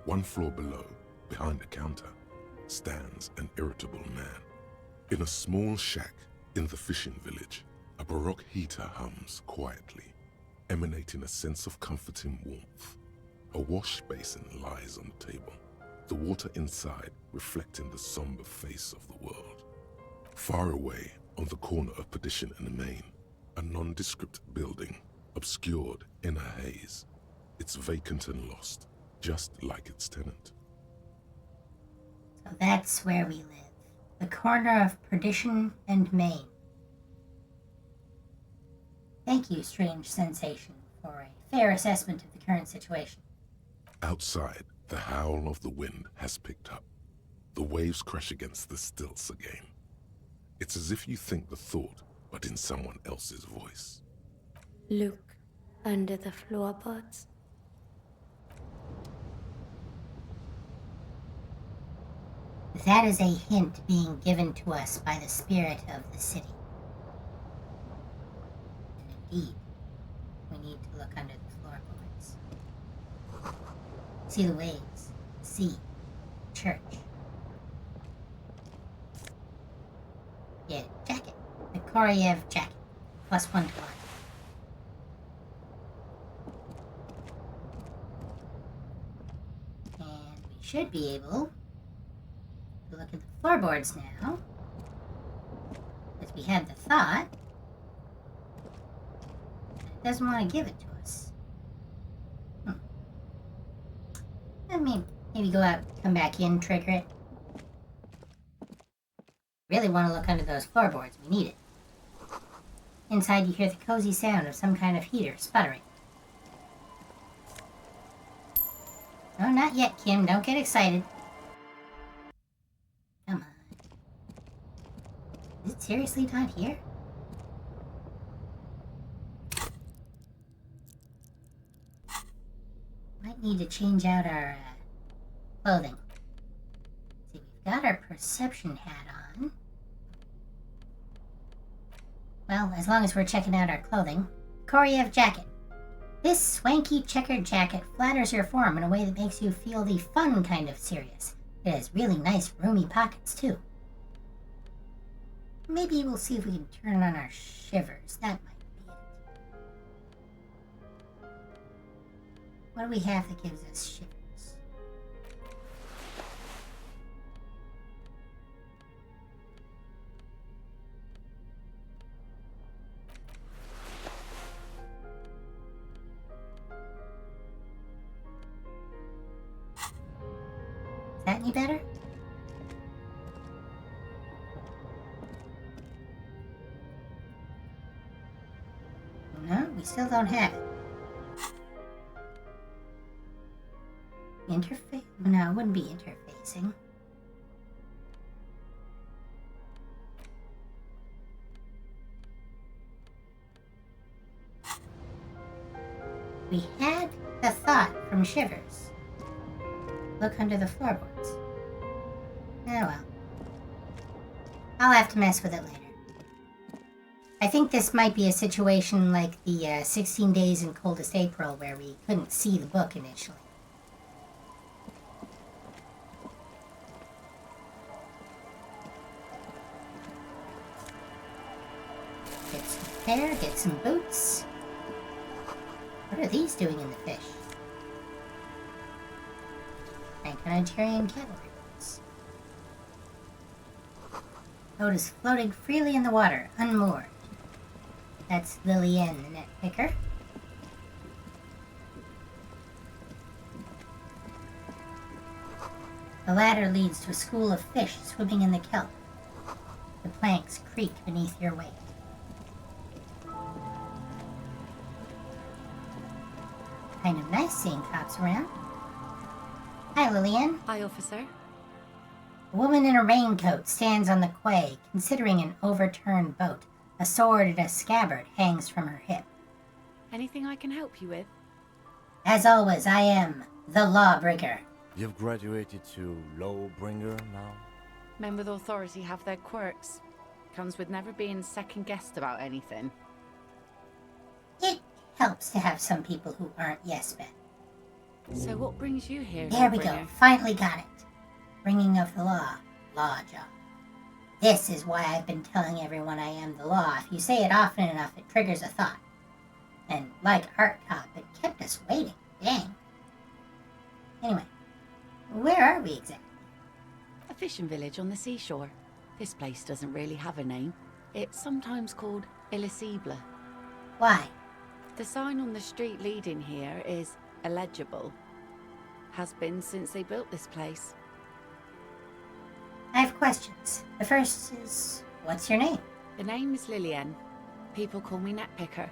1 floor below, behind a counter, stands an irritable man. In a small shack in the fishing village, a baroque heater hums quietly, emanating a sense of comforting warmth. A wash basin lies on the table, the water inside reflecting the somber face of the world. Far away, on the corner of Perdition and the Main, a nondescript building, obscured in a haze. It's vacant and lost, just like its tenant.
So that's where we live. The corner of Perdition and Main. Thank you, Strange Sensation, for a fair assessment of the current situation.
Outside, the howl of the wind has picked up. The waves crash against the stilts again. It's as if you think the thought, but in someone else's voice.
Look under the floorboards.
That is a hint being given to us by the spirit of the city. And indeed, we need to look under the floorboards. See the waves, sea, church. Yeah, jacket. The Koryev jacket. +1 to life. And we should be able to look at the floorboards now. Because we had the thought. And it doesn't want to give it to us. I mean, maybe go out, come back in, trigger it. Really want to look under those floorboards. We need it. Inside you hear the cozy sound of some kind of heater sputtering. No, not yet, Kim. Don't get excited. Come on. Is it seriously not here? Might need to change out our clothing. See, we've got our perception hat on. Well, as long as we're checking out our clothing. Koryev jacket. This swanky checkered jacket flatters your form in a way that makes you feel the fun kind of serious. It has really nice roomy pockets, too. Maybe we'll see if we can turn on our shivers. That might be it. What do we have that gives us shivers? Is that any better? No, we still don't have it. Interface? No, it wouldn't be interfacing. We had the thought from Shivers. Look under the floorboards. Oh well. I'll have to mess with it later. I think this might be a situation like the 16 Days in Coldest April where we couldn't see the book initially. Get some hair, get some boots. What are these doing in the fish? Franco-Nigerian cavalry boots. Boat is floating freely in the water, unmoored. That's Lillian, the net picker. The ladder leads to a school of fish swimming in the kelp. The planks creak beneath your weight. Kind of nice seeing cops around. Hi, Lillian.
Hi, officer.
A woman in a raincoat stands on the quay, considering an overturned boat. A sword in a scabbard hangs from her hip.
Anything I can help you with?
As always, I am the lawbreaker.
You've graduated to Lawbringer now?
Men with authority have their quirks. Comes with never being second-guessed about anything.
It helps to have some people who aren't yes-men.
So what brings you here,
There we go.
Lawbringer?
Finally got it. Bringing of the law. Law job. This is why I've been telling everyone I am the law. If you say it often enough, it triggers a thought. And like Art Cop, it kept us waiting. Dang. Anyway, where are we exactly?
A fishing village on the seashore. This place doesn't really have a name. It's sometimes called Elysium.
Why?
The sign on the street leading here is illegible. Has been since they built this place.
I have questions. The first is, what's your name?
The name is Lillian. People call me Netpicker.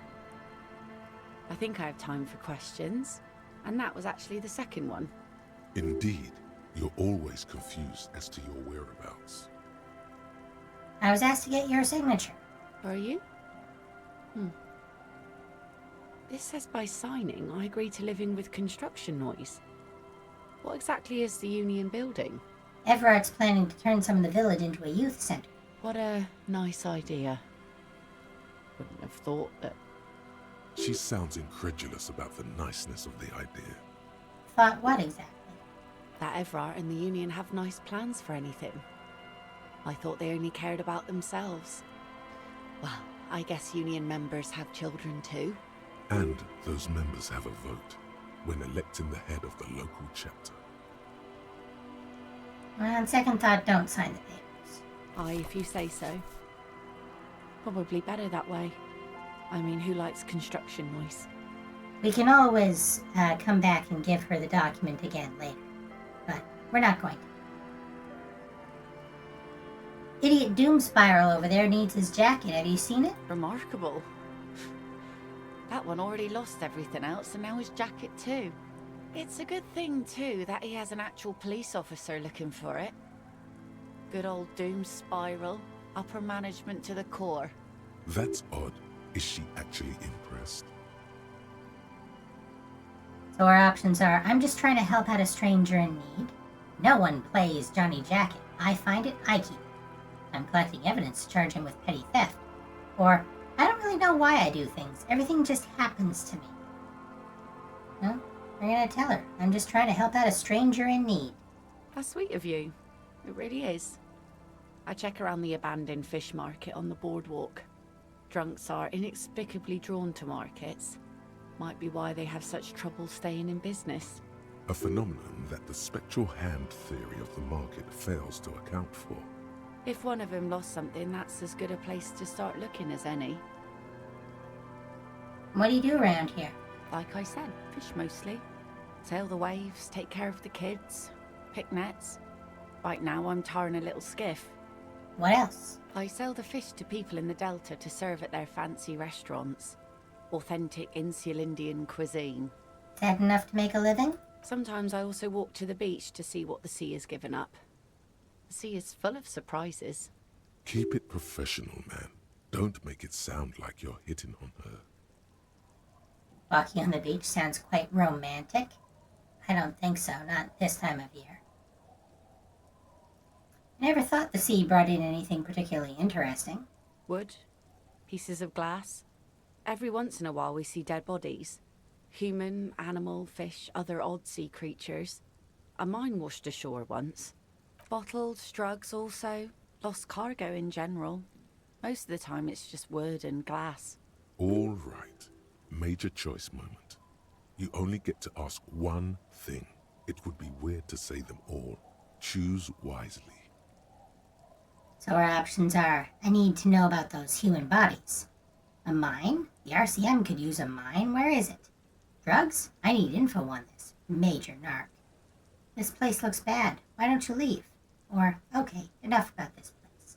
I think I have time for questions. And that was actually the second one.
Indeed, You're always confused as to your whereabouts.
I was asked to get your signature.
Are you? This says by signing, I agree to living with construction noise. What exactly is the Union building?
Everard's planning to turn some of the village into a youth center.
What a nice idea. Wouldn't have thought that.
She sounds incredulous about the niceness of the idea.
Thought what exactly?
That Everard and the Union have nice plans for anything. I thought they only cared about themselves. Well, I guess Union members have children too.
And those members have a vote when electing the head of the local chapter.
Well, on second thought, don't sign the papers.
Aye, if you say so. Probably better that way. I mean, who likes construction noise?
We can always come back and give her the document again later. But we're not going to. Idiot Doom Spiral over there needs his jacket. Have you seen it?
Remarkable. That one already lost everything else, and now his jacket too. It's a good thing too that he has an actual police officer looking for it. Good old Doom Spiral. Upper management to the core.
That's odd. Is she actually impressed?
So our options are, I'm just trying to help out a stranger in need. No one plays Johnny Jacket. I find it, I keep it. I'm collecting evidence to charge him with petty theft. Or, I don't really know why I do things. Everything just happens to me. No, we're gonna tell her. I'm just trying to help out a stranger in need.
That's sweet of you. It really is. I check around the abandoned fish market on the boardwalk. Drunks are inexplicably drawn to markets. Might be why they have such trouble staying in business.
A phenomenon that the spectral hand theory of the market fails to account for.
If one of them lost something, that's as good a place to start looking as any.
What do you do around here?
Like I said, fish mostly. Sail the waves, take care of the kids, pick nets. Right now I'm tarring a little skiff.
What else?
I sell the fish to people in the Delta to serve at their fancy restaurants. Authentic Insulindian cuisine.
Is that enough to make a living?
Sometimes I also walk to the beach to see what the sea has given up. The sea is full of surprises.
Keep it professional, man. Don't make it sound like you're hitting on her.
Walking on the beach sounds quite romantic. I don't think so, not this time of year. I never thought the sea brought in anything particularly interesting.
Wood, pieces of glass. Every once in a while we see dead bodies. Human, animal, fish, other odd sea creatures. A mine washed ashore once. Bottles, drugs also. Lost cargo in general. Most of the time it's just wood and glass.
All right. Major choice moment. You only get to ask one thing. It would be weird to say them all. Choose wisely.
So our options are, I need to know about those human bodies. A mine? The RCM could use a mine. Where is it? Drugs? I need info on this. Major narc. This place looks bad. Why don't you leave? Or, okay, enough about this place.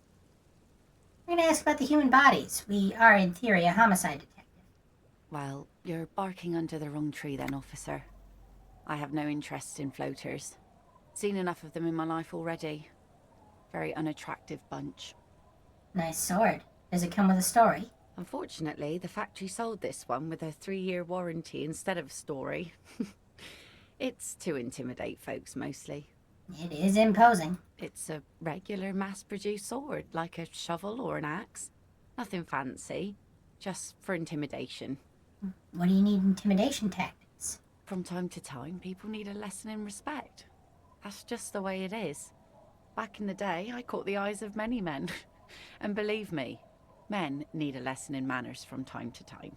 We're going to ask about the human bodies. We are, in theory, a homicide detective.
Well, you're barking under the wrong tree then, officer. I have no interest in floaters. Seen enough of them in my life already. Very unattractive bunch.
Nice sword. Does it come with a story?
Unfortunately, the factory sold this one with a 3-year warranty instead of a story. It's to intimidate folks, mostly.
It is imposing.
It's a regular mass-produced sword, like a shovel or an axe. Nothing fancy, just for intimidation.
What do you need intimidation tactics?
From time to time, people need a lesson in respect. That's just the way it is. Back in the day, I caught the eyes of many men. And believe me, men need a lesson in manners from time to time.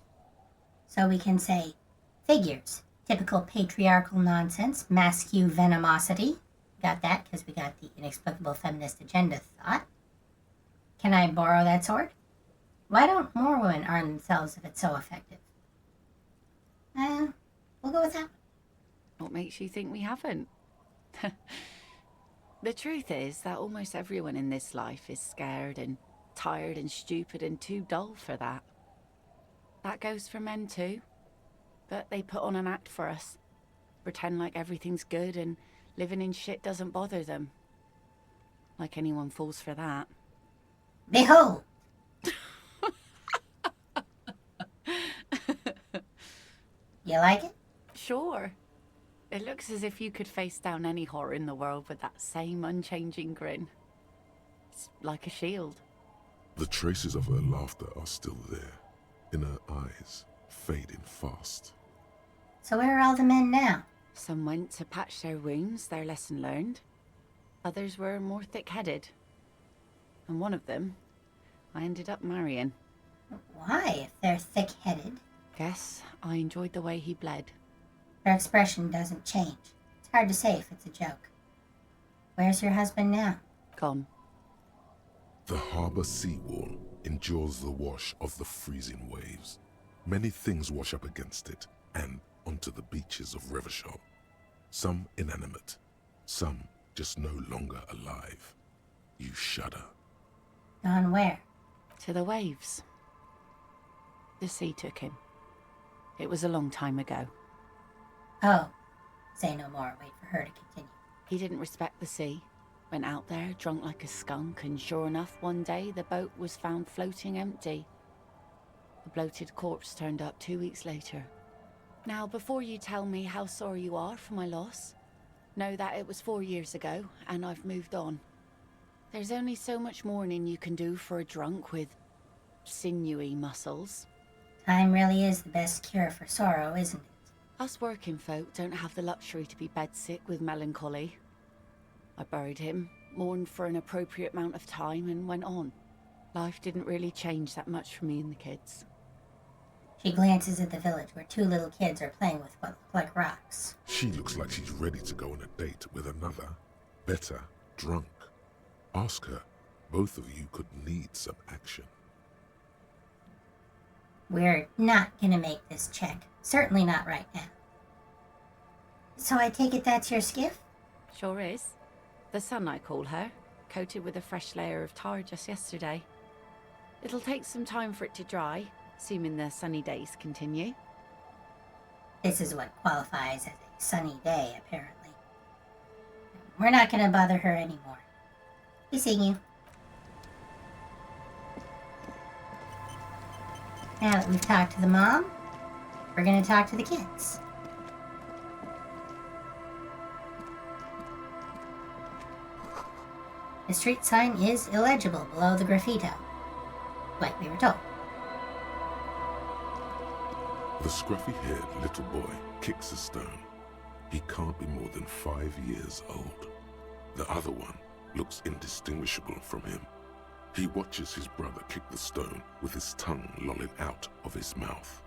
So we can say, figures. Typical patriarchal nonsense, mascu venomosity. Got that because we got the inexplicable feminist agenda thought. Can I borrow that sword? Why don't more women arm themselves if it's so effective? We'll go with that.
What makes you think we haven't? The truth is that almost everyone in this life is scared and tired and stupid and too dull for that. That goes for men too. But they put on an act for us. Pretend like everything's good and Living in shit doesn't bother them. Like anyone falls for that.
Behold! You like it?
Sure. It looks as if you could face down any horror in the world with that same unchanging grin. It's like a shield.
The traces of her laughter are still there, in her eyes, fading fast.
So where are all the men now?
Some went to patch their wounds, their lesson learned. Others were more thick-headed. And one of them, I ended up marrying.
Why, if they're thick-headed?
Guess I enjoyed the way he bled.
Her expression doesn't change. It's hard to say if it's a joke. Where's your husband now?
Gone.
The harbor seawall endures the wash of the freezing waves. Many things wash up against it and onto the beaches of Rivershore. Some inanimate, some just no longer alive. You shudder.
Gone where?
To the waves. The sea took him. It was a long time ago.
Oh. Say no more. Wait for her to continue.
He didn't respect the sea. Went out there, drunk like a skunk, and sure enough, one day the boat was found floating empty. The bloated corpse turned up 2 weeks later. Now, before you tell me how sorry you are for my loss, know that it was 4 years ago, and I've moved on. There's only so much mourning you can do for a drunk with sinewy muscles.
Time really is the best cure for sorrow, isn't it?
Us working folk don't have the luxury to be bedsick with melancholy. I buried him, mourned for an appropriate amount of time, and went on. Life didn't really change that much for me and the kids.
She glances at the village where 2 little kids are playing with what look like rocks.
She looks like she's ready to go on a date with another, better, drunk. Ask her. Both of you could need some action.
We're not gonna make this check. Certainly not right now. So I take it that's your skiff?
Sure is. The Sun, I call her, coated with a fresh layer of tar just yesterday. It'll take some time for it to dry, assuming the sunny days continue.
This is what qualifies as a sunny day, apparently. We're not gonna bother her anymore. Be seeing you. Now that we've talked to the mom, we're gonna talk to the kids. The street sign is illegible below the graffito, like we were told.
The scruffy-haired little boy kicks a stone. He can't be more than 5 years old. The other one looks indistinguishable from him. He watches his brother kick the stone with his tongue lolling out of his mouth.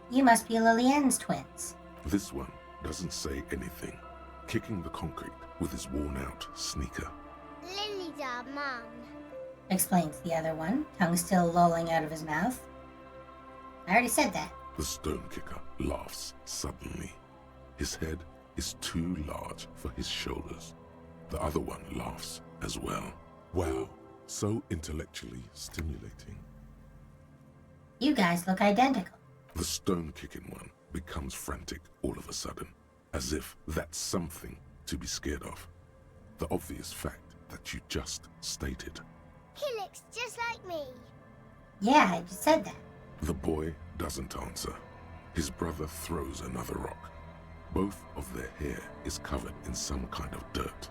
You must be Lillian's twins.
This one doesn't say anything, kicking the concrete with his worn-out sneaker.
Lily's our mum,
Explains the other one, tongue still lolling out of his mouth. I already said that.
The stone kicker laughs suddenly. His head is too large for his shoulders. The other one laughs as well. Wow, so intellectually stimulating.
You guys look identical.
The stone-kicking one becomes frantic all of a sudden, as if that's something to be scared of. The obvious fact that you just stated.
he looks just like me.
Yeah, I just said that.
The boy doesn't answer. His brother throws another rock. Both of their hair is covered in some kind of dirt.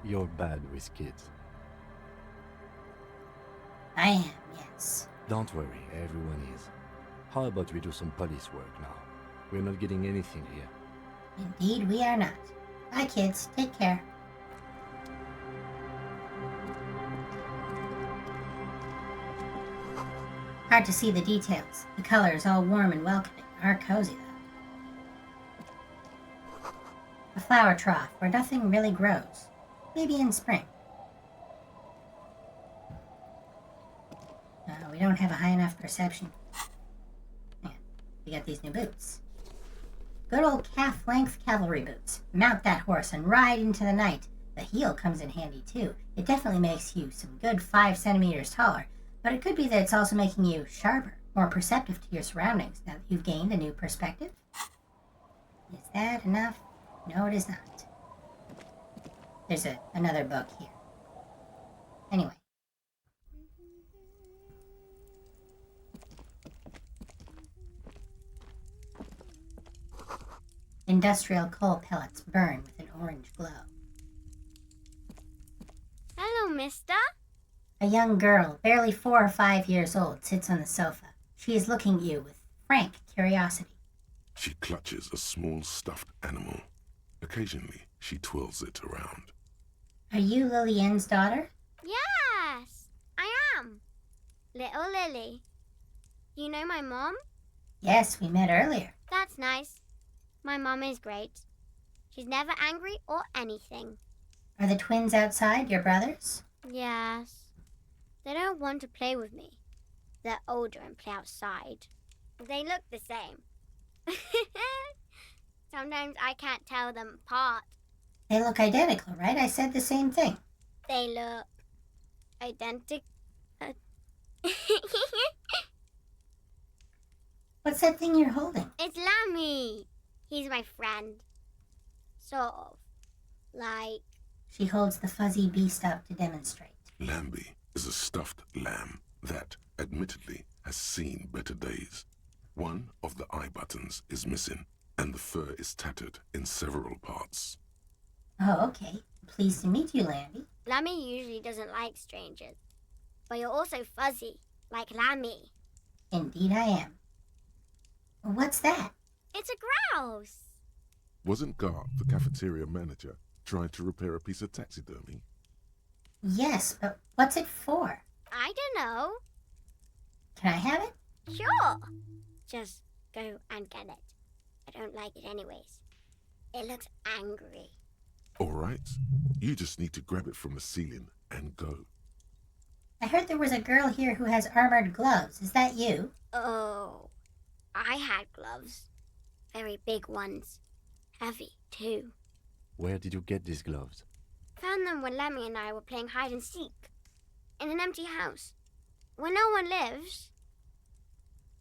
You're bad with kids.
I am, yes.
Don't worry, everyone is. How about we do some police work now? We're not getting anything here.
Indeed, we are not. Bye, kids. Take care. Hard to see the details. The color is all warm and welcoming. Are cozy, though. A flower trough where nothing really grows. Maybe in spring. We don't have a high enough perception. Yeah, we got these new boots. Good old calf-length cavalry boots. Mount that horse and ride into the night. The heel comes in handy, too. It definitely makes you some good 5 centimeters taller, but it could be that it's also making you sharper, more perceptive to your surroundings now that you've gained a new perspective. Is that enough? No, it is not. There's another book here. Anyway. Industrial coal pellets burn with an orange glow.
Hello, mister.
A young girl, barely 4 or 5 years old, sits on the sofa. She is looking at you with frank curiosity.
She clutches a small stuffed animal. Occasionally, she twirls it around.
Are you Lily Ann's daughter?
Yes, I am. Little Lily. You know my mom?
Yes, we met earlier.
That's nice. My mom is great. She's never angry or anything.
Are the twins outside your brothers?
Yes. They don't want to play with me. They're older and play outside. They look the same. Sometimes I can't tell them apart.
They look identical, right? I said the same thing.
They look identical.
What's that thing you're holding?
It's Lammy. He's my friend. Sort of. Like...
She holds the fuzzy beast up to demonstrate.
Lambie is a stuffed lamb that, admittedly, has seen better days. One of the eye buttons is missing, and the fur is tattered in several parts.
Oh, okay. Pleased to meet you, Lambie.
Lammy usually doesn't like strangers. But you're also fuzzy, like Lammy.
Indeed I am. What's that?
It's a grouse.
Wasn't Gar, the cafeteria manager, trying to repair a piece of taxidermy?
Yes, but what's it for?
I don't know.
Can I have it?
Sure. Just go and get it. I don't like it anyways. It looks angry.
All right. You just need to grab it from the ceiling and go.
I heard there was a girl here who has armored gloves. Is that you?
Oh, I had gloves. Very big ones. Heavy, too.
Where did you get these gloves?
Found them when Lemmy and I were playing hide and seek. In an empty house. Where no one lives.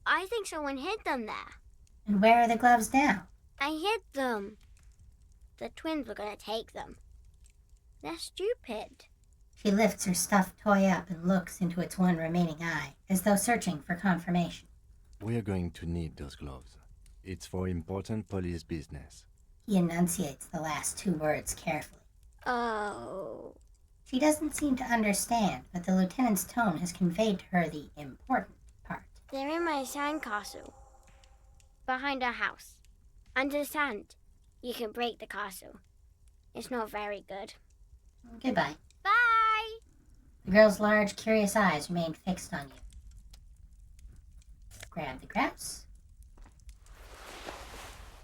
I think someone hid them there.
And where are the gloves now?
I hid them. The twins were going to take them. They're stupid.
She lifts her stuffed toy up and looks into its one remaining eye, as though searching for confirmation.
We're going to need those gloves. It's for important police business.
He enunciates the last 2 words carefully.
Oh.
She doesn't seem to understand, but the lieutenant's tone has conveyed to her the important part.
They're in my sandcastle. Behind our house. Under the sand. You can break the castle. It's not very good.
Goodbye.
Bye!
The girl's large, curious eyes remain fixed on you. Grab the grouse.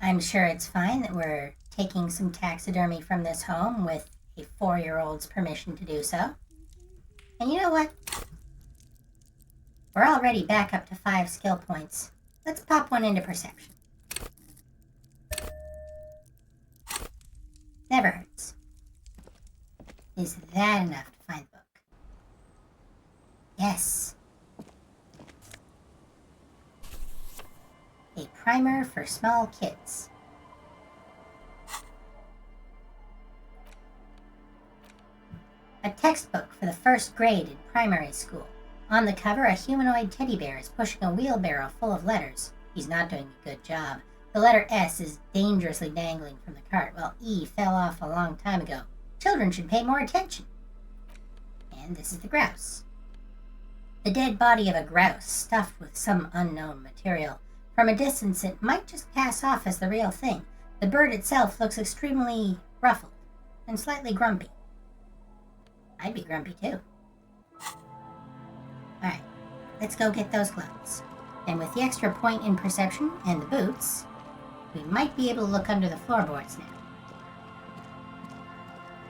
I'm sure it's fine that we're taking some taxidermy from this home with a 4-year-old's permission to do so. And you know what? We're already back up to 5 skill points. Let's pop one into perception. Never hurts. Is that enough to find the book? Yes. A primer for small kids. A textbook for the 1st grade in primary school. On the cover, a humanoid teddy bear is pushing a wheelbarrow full of letters. He's not doing a good job. The letter S is dangerously dangling from the cart, while E fell off a long time ago. Children should pay more attention. And this is the grouse. The dead body of a grouse, stuffed with some unknown material. From a distance, it might just pass off as the real thing. The bird itself looks extremely ruffled and slightly grumpy. I'd be grumpy too. Alright, let's go get those gloves. And with the extra point in perception and the boots, we might be able to look under the floorboards now.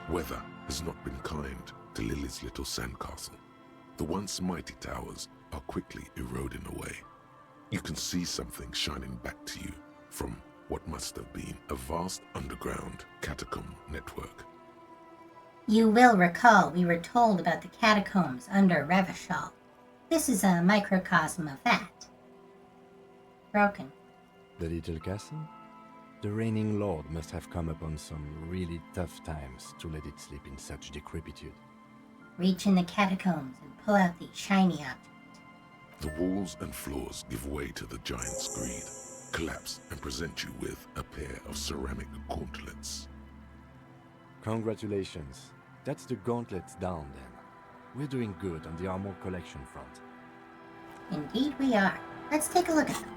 Weather has not been kind to Lily's little sandcastle. The once mighty towers are quickly eroding away. You can see something shining back to you from what must have been a vast underground catacomb network.
You will recall we were told about the catacombs under Revachol. This is a microcosm of that. Broken.
The little castle? The reigning lord must have come upon some really tough times to let it sleep in such decrepitude.
Reach in the catacombs and pull out the shiny object.
The walls and floors give way to the giant's greed, collapse and present you with a pair of ceramic gauntlets.
Congratulations. That's the gauntlets down then. We're doing good on the armor collection front.
Indeed we are. Let's take a look at them.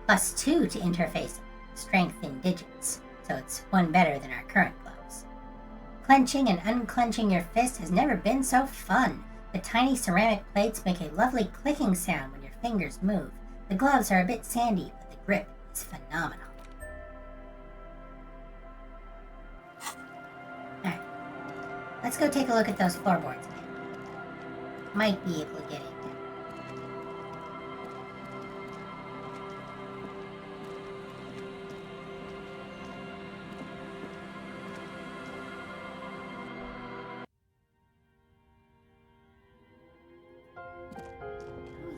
+2 to interfacing, strength in digits, so it's one better than our current gloves. Clenching and unclenching your fist has never been so fun. The tiny ceramic plates make a lovely clicking sound when your fingers move. The gloves are a bit sandy, but the grip is phenomenal. Alright, let's go take a look at those floorboards again. Might be able to get in there.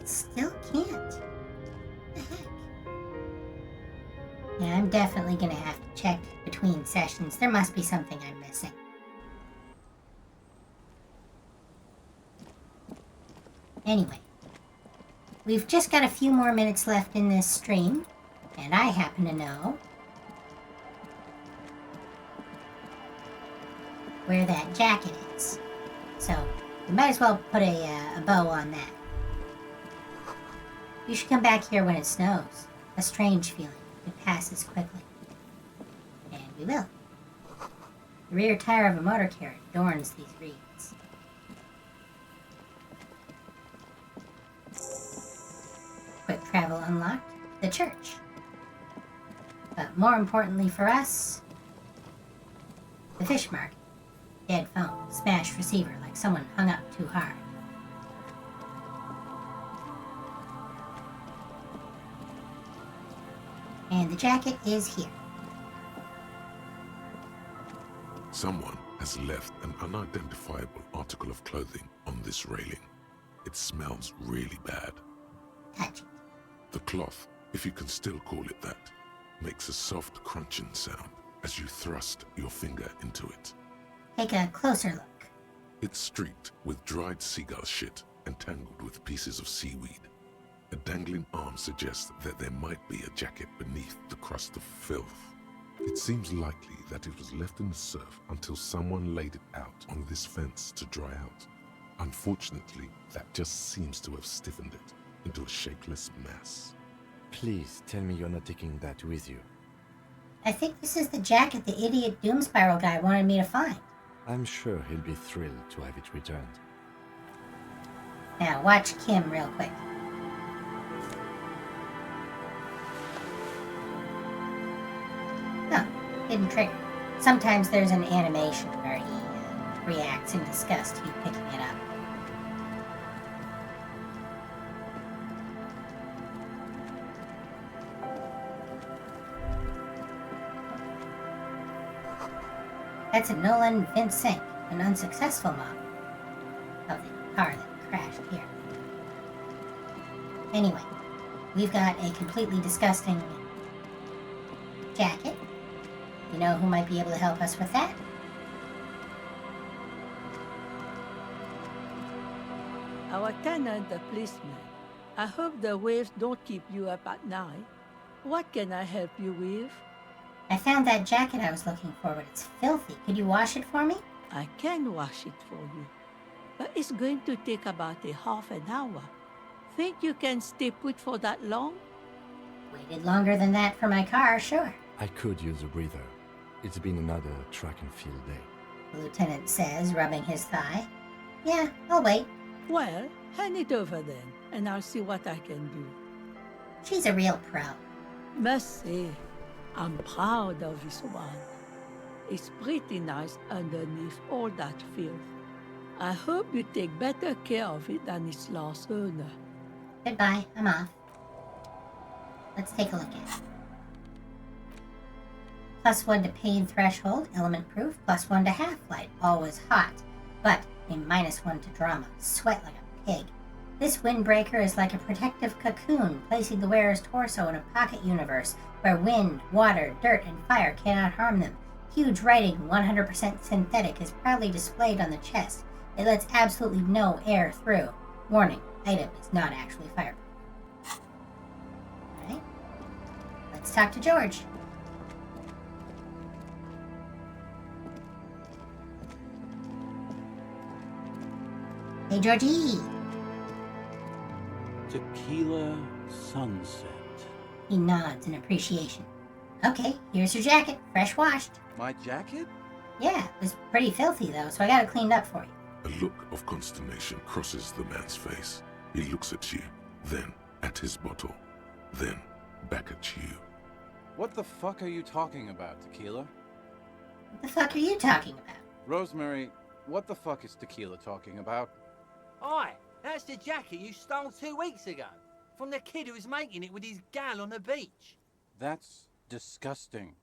Still can't. What the heck? Yeah, I'm definitely gonna have to check between sessions. There must be something I'm missing. Anyway, we've just got a few more minutes left in this stream, and I happen to know where that jacket is. So, we might as well put a bow on that. You should come back here when it snows. A strange feeling. It passes quickly. And we will. The rear tire of a motor carriage adorns these reeds. Quick travel unlocked. The church. But more importantly for us, the fish market. Dead phone. Smashed receiver like someone hung up too hard. And the jacket is here.
Someone has left an unidentifiable article of clothing on this railing. It smells really bad.
Touch it.
The cloth, if you can still call it that, makes a soft crunching sound as you thrust your finger into it.
Take a closer look.
It's streaked with dried seagull shit and tangled with pieces of seaweed. A dangling arm suggests that there might be a jacket beneath the crust of filth. It seems likely that it was left in the surf until someone laid it out on this fence to dry out. Unfortunately, that just seems to have stiffened it into a shapeless mass.
Please tell me you're not taking that with you.
I think this is the jacket the idiot Doom Spiral guy wanted me to find.
I'm sure he'll be thrilled to have it returned.
Now watch Kim real quick. No, hidden trigger. Sometimes there's an animation where he reacts in disgust to you picking it up. That's a Nolan Vincent, an unsuccessful model of the car that crashed here. Anyway, we've got a completely disgusting jacket. You know who might be able to help us with that?
Our tenant, the policeman. I hope the waves don't keep you up at night. What can I help you with?
I found that jacket I was looking for, but it's filthy. Could you wash it for me?
I can wash it for you, but it's going to take about a half an hour. Think you can stay put for that long?
Waited longer than that for my car, sure.
I could use a breather. It's been another track and field day.
The lieutenant says, rubbing his thigh. Yeah, I'll wait.
Well, hand it over then, and I'll see what I can do.
She's a real pro.
Must say, I'm proud of this one. It's pretty nice underneath all that filth. I hope you take better care of it than its last owner.
Goodbye, I'm off. Let's take a look at it. +1 to pain threshold, element proof, +1 to half-light, always hot, but a -1 to drama, sweat like a pig. This windbreaker is like a protective cocoon, placing the wearer's torso in a pocket universe where wind, water, dirt, and fire cannot harm them. Huge writing, 100% synthetic, is proudly displayed on the chest. It lets absolutely no air through. Warning, item is not actually fireproof. Alright. Let's talk to George. Hey, Georgie.
Tequila sunset.
He nods in appreciation. Okay, here's your jacket, fresh washed.
My jacket?
Yeah, it was pretty filthy though, so I got it cleaned up for you.
A look of consternation crosses the man's face. He looks at you, then at his bottle, then back at you.
What the fuck are you talking about, Tequila?
What the fuck are you talking about?
Rosemary, what the fuck is Tequila talking about?
Aye, that's the jacket you stole 2 weeks ago. From the kid who was making it with his gal on the beach.
That's disgusting.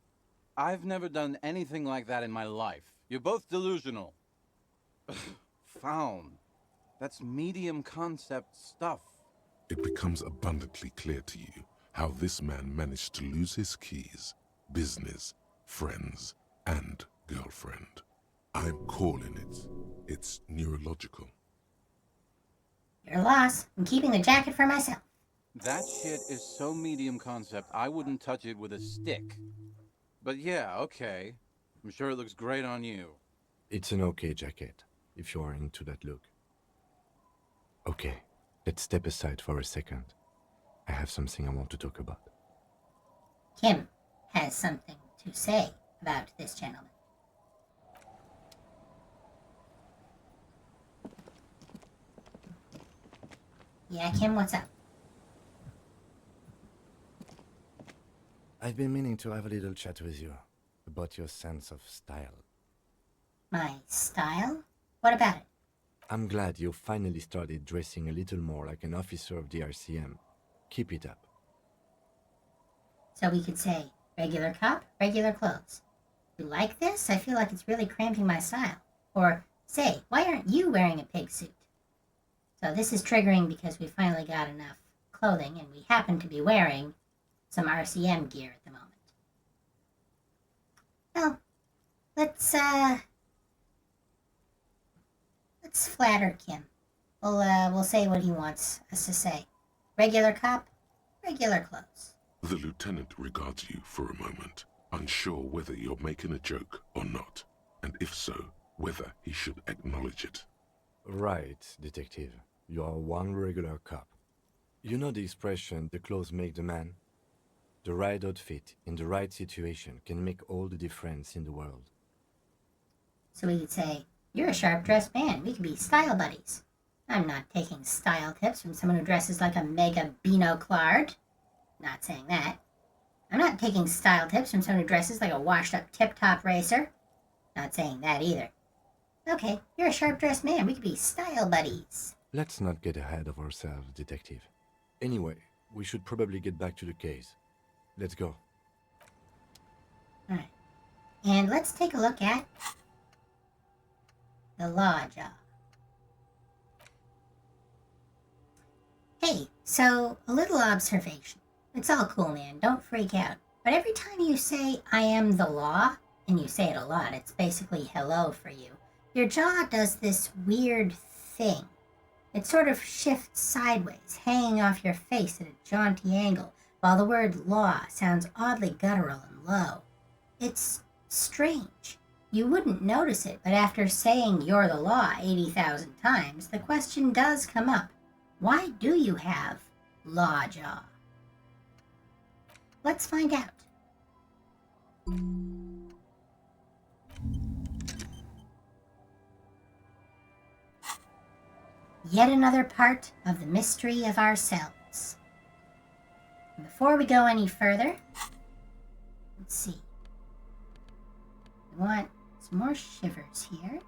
I've never done anything like that in my life. You're both delusional. Found. That's medium concept stuff.
It becomes abundantly clear to you how this man managed to lose his keys, business, friends, and girlfriend. I'm calling it. It's neurological.
Your loss. I'm keeping the jacket for myself.
That shit is so medium concept, I wouldn't touch it with a stick. But yeah, okay. I'm sure it looks great on you.
It's an okay jacket, if you are into that look. Okay, let's step aside for a second. I have something I want to talk about.
Kim has something to say about this gentleman. Yeah, Kim, what's up?
I've been meaning to have a little chat with you about your sense of style.
My style? What about it?
I'm glad you finally started dressing a little more like an officer of the RCM. Keep it up.
So we could say, regular cop, regular clothes. You like this? I feel like it's really cramping my style. Or, say, why aren't you wearing a pig suit? So this is triggering because we finally got enough clothing and we happen to be wearing some RCM gear at the moment. Well, let's flatter Kim. We'll say what he wants us to say. Regular cop, regular clothes.
The lieutenant regards you for a moment, unsure whether you're making a joke or not, and if so, whether he should acknowledge it.
Right, detective. You are one regular cop. You know the expression, the clothes make the man? The right outfit in the right situation can make all the difference in the world.
So we could say, you're a sharp-dressed man. We could be style buddies. I'm not taking style tips from someone who dresses like a mega Beano Claude. Not saying that. I'm not taking style tips from someone who dresses like a washed-up tip-top racer. Not saying that either. Okay, you're a sharp-dressed man. We could be style buddies.
Let's not get ahead of ourselves, detective. Anyway, we should probably get back to the case. Let's go.
Alright. And let's take a look at the law job. Hey, so a little observation. It's all cool, man. Don't freak out. But every time you say, I am the law, and you say it a lot, it's basically hello for you, your jaw does this weird thing. It sort of shifts sideways, hanging off your face at a jaunty angle, while the word law sounds oddly guttural and low. It's strange. You wouldn't notice it, but after saying you're the law 80,000 times, the question does come up. Why do you have law jaw? Let's find out. Yet another part of the mystery of ourselves. And before we go any further, let's see. We want some more shivers here.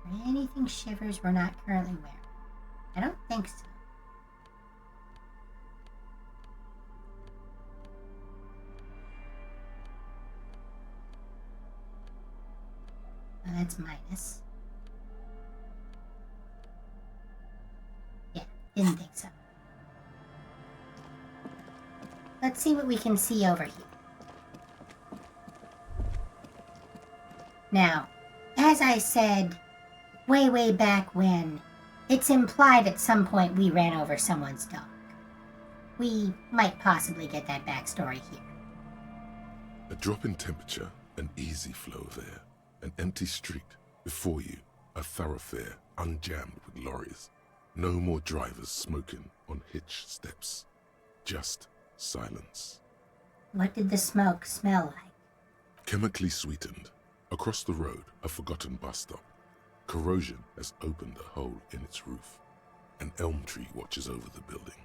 Is there anything shivers we're not currently wearing? I don't think so. Oh, that's minus. Didn't think so. Let's see what we can see over here. Now, as I said way back when, it's implied at some point we ran over someone's dog. We might possibly get that backstory here.
A drop in temperature, an easy flow of air, an empty street. Before you, a thoroughfare unjammed with lorries. No more drivers smoking on hitch steps. Just silence.
What did the smoke smell like?
Chemically sweetened. Across the road, a forgotten bus stop. Corrosion has opened a hole in its roof. An elm tree watches over the building.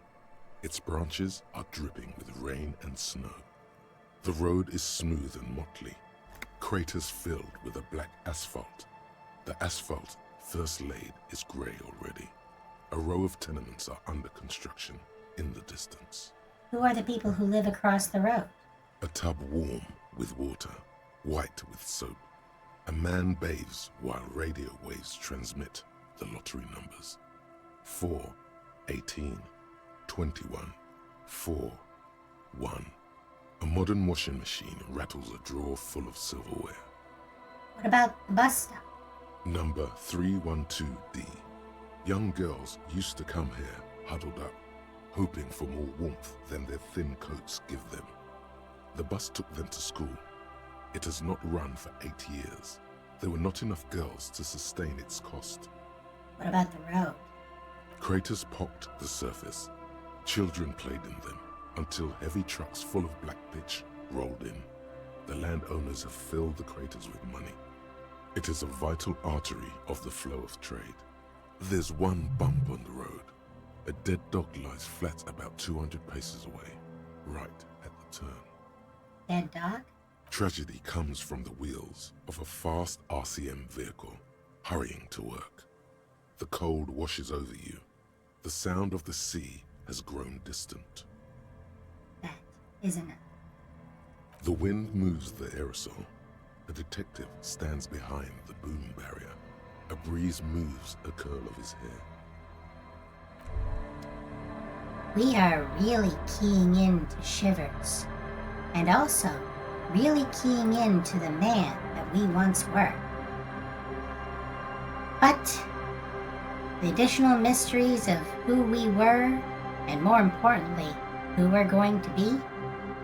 Its branches are dripping with rain and snow. The road is smooth and motley. Craters filled with a black asphalt. The asphalt, first laid, is grey already. A row of tenements are under construction in the distance.
Who are the people who live across the road?
A tub warm with water, white with soap. A man bathes while radio waves transmit the lottery numbers. 4, 18, 21, 4, 1. A modern washing machine rattles a drawer full of silverware.
What about the bus stop?
Number 312D. Young girls used to come here, huddled up, hoping for more warmth than their thin coats give them. The bus took them to school. It has not run for 8 years. There were not enough girls to sustain its cost.
What about the road?
Craters pocked the surface. Children played in them until heavy trucks full of black pitch rolled in. The landowners have filled the craters with money. It is a vital artery of the flow of trade. There's one bump on the road. A dead dog lies flat about 200 paces away, right at the turn.
Dead dog?
Tragedy comes from the wheels of a fast RCM vehicle, hurrying to work. The cold washes over you. The sound of the sea has grown distant.
That isn't it.
The wind moves the aerosol. A detective stands behind the boom barrier. A breeze moves a curl of his hair.
We are really keying in to Shivers, and also really keying in to the man that we once were. But the additional mysteries of who we were, and more importantly, who we're going to be,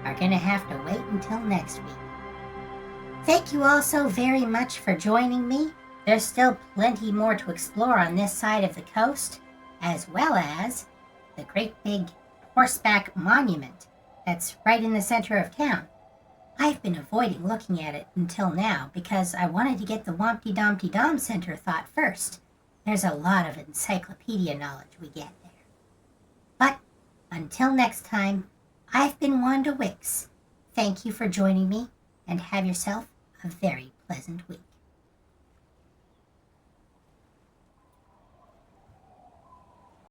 are going to have to wait until next week. Thank you all so very much for joining me. There's still plenty more to explore on this side of the coast, as well as the great big horseback monument that's right in the center of town. I've been avoiding looking at it until now because I wanted to get the Wompty Dompty Dom Center thought first. There's a lot of encyclopedia knowledge we get there. But until next time, I've been Wanda Wicks. Thank you for joining me, and have yourself a very pleasant week.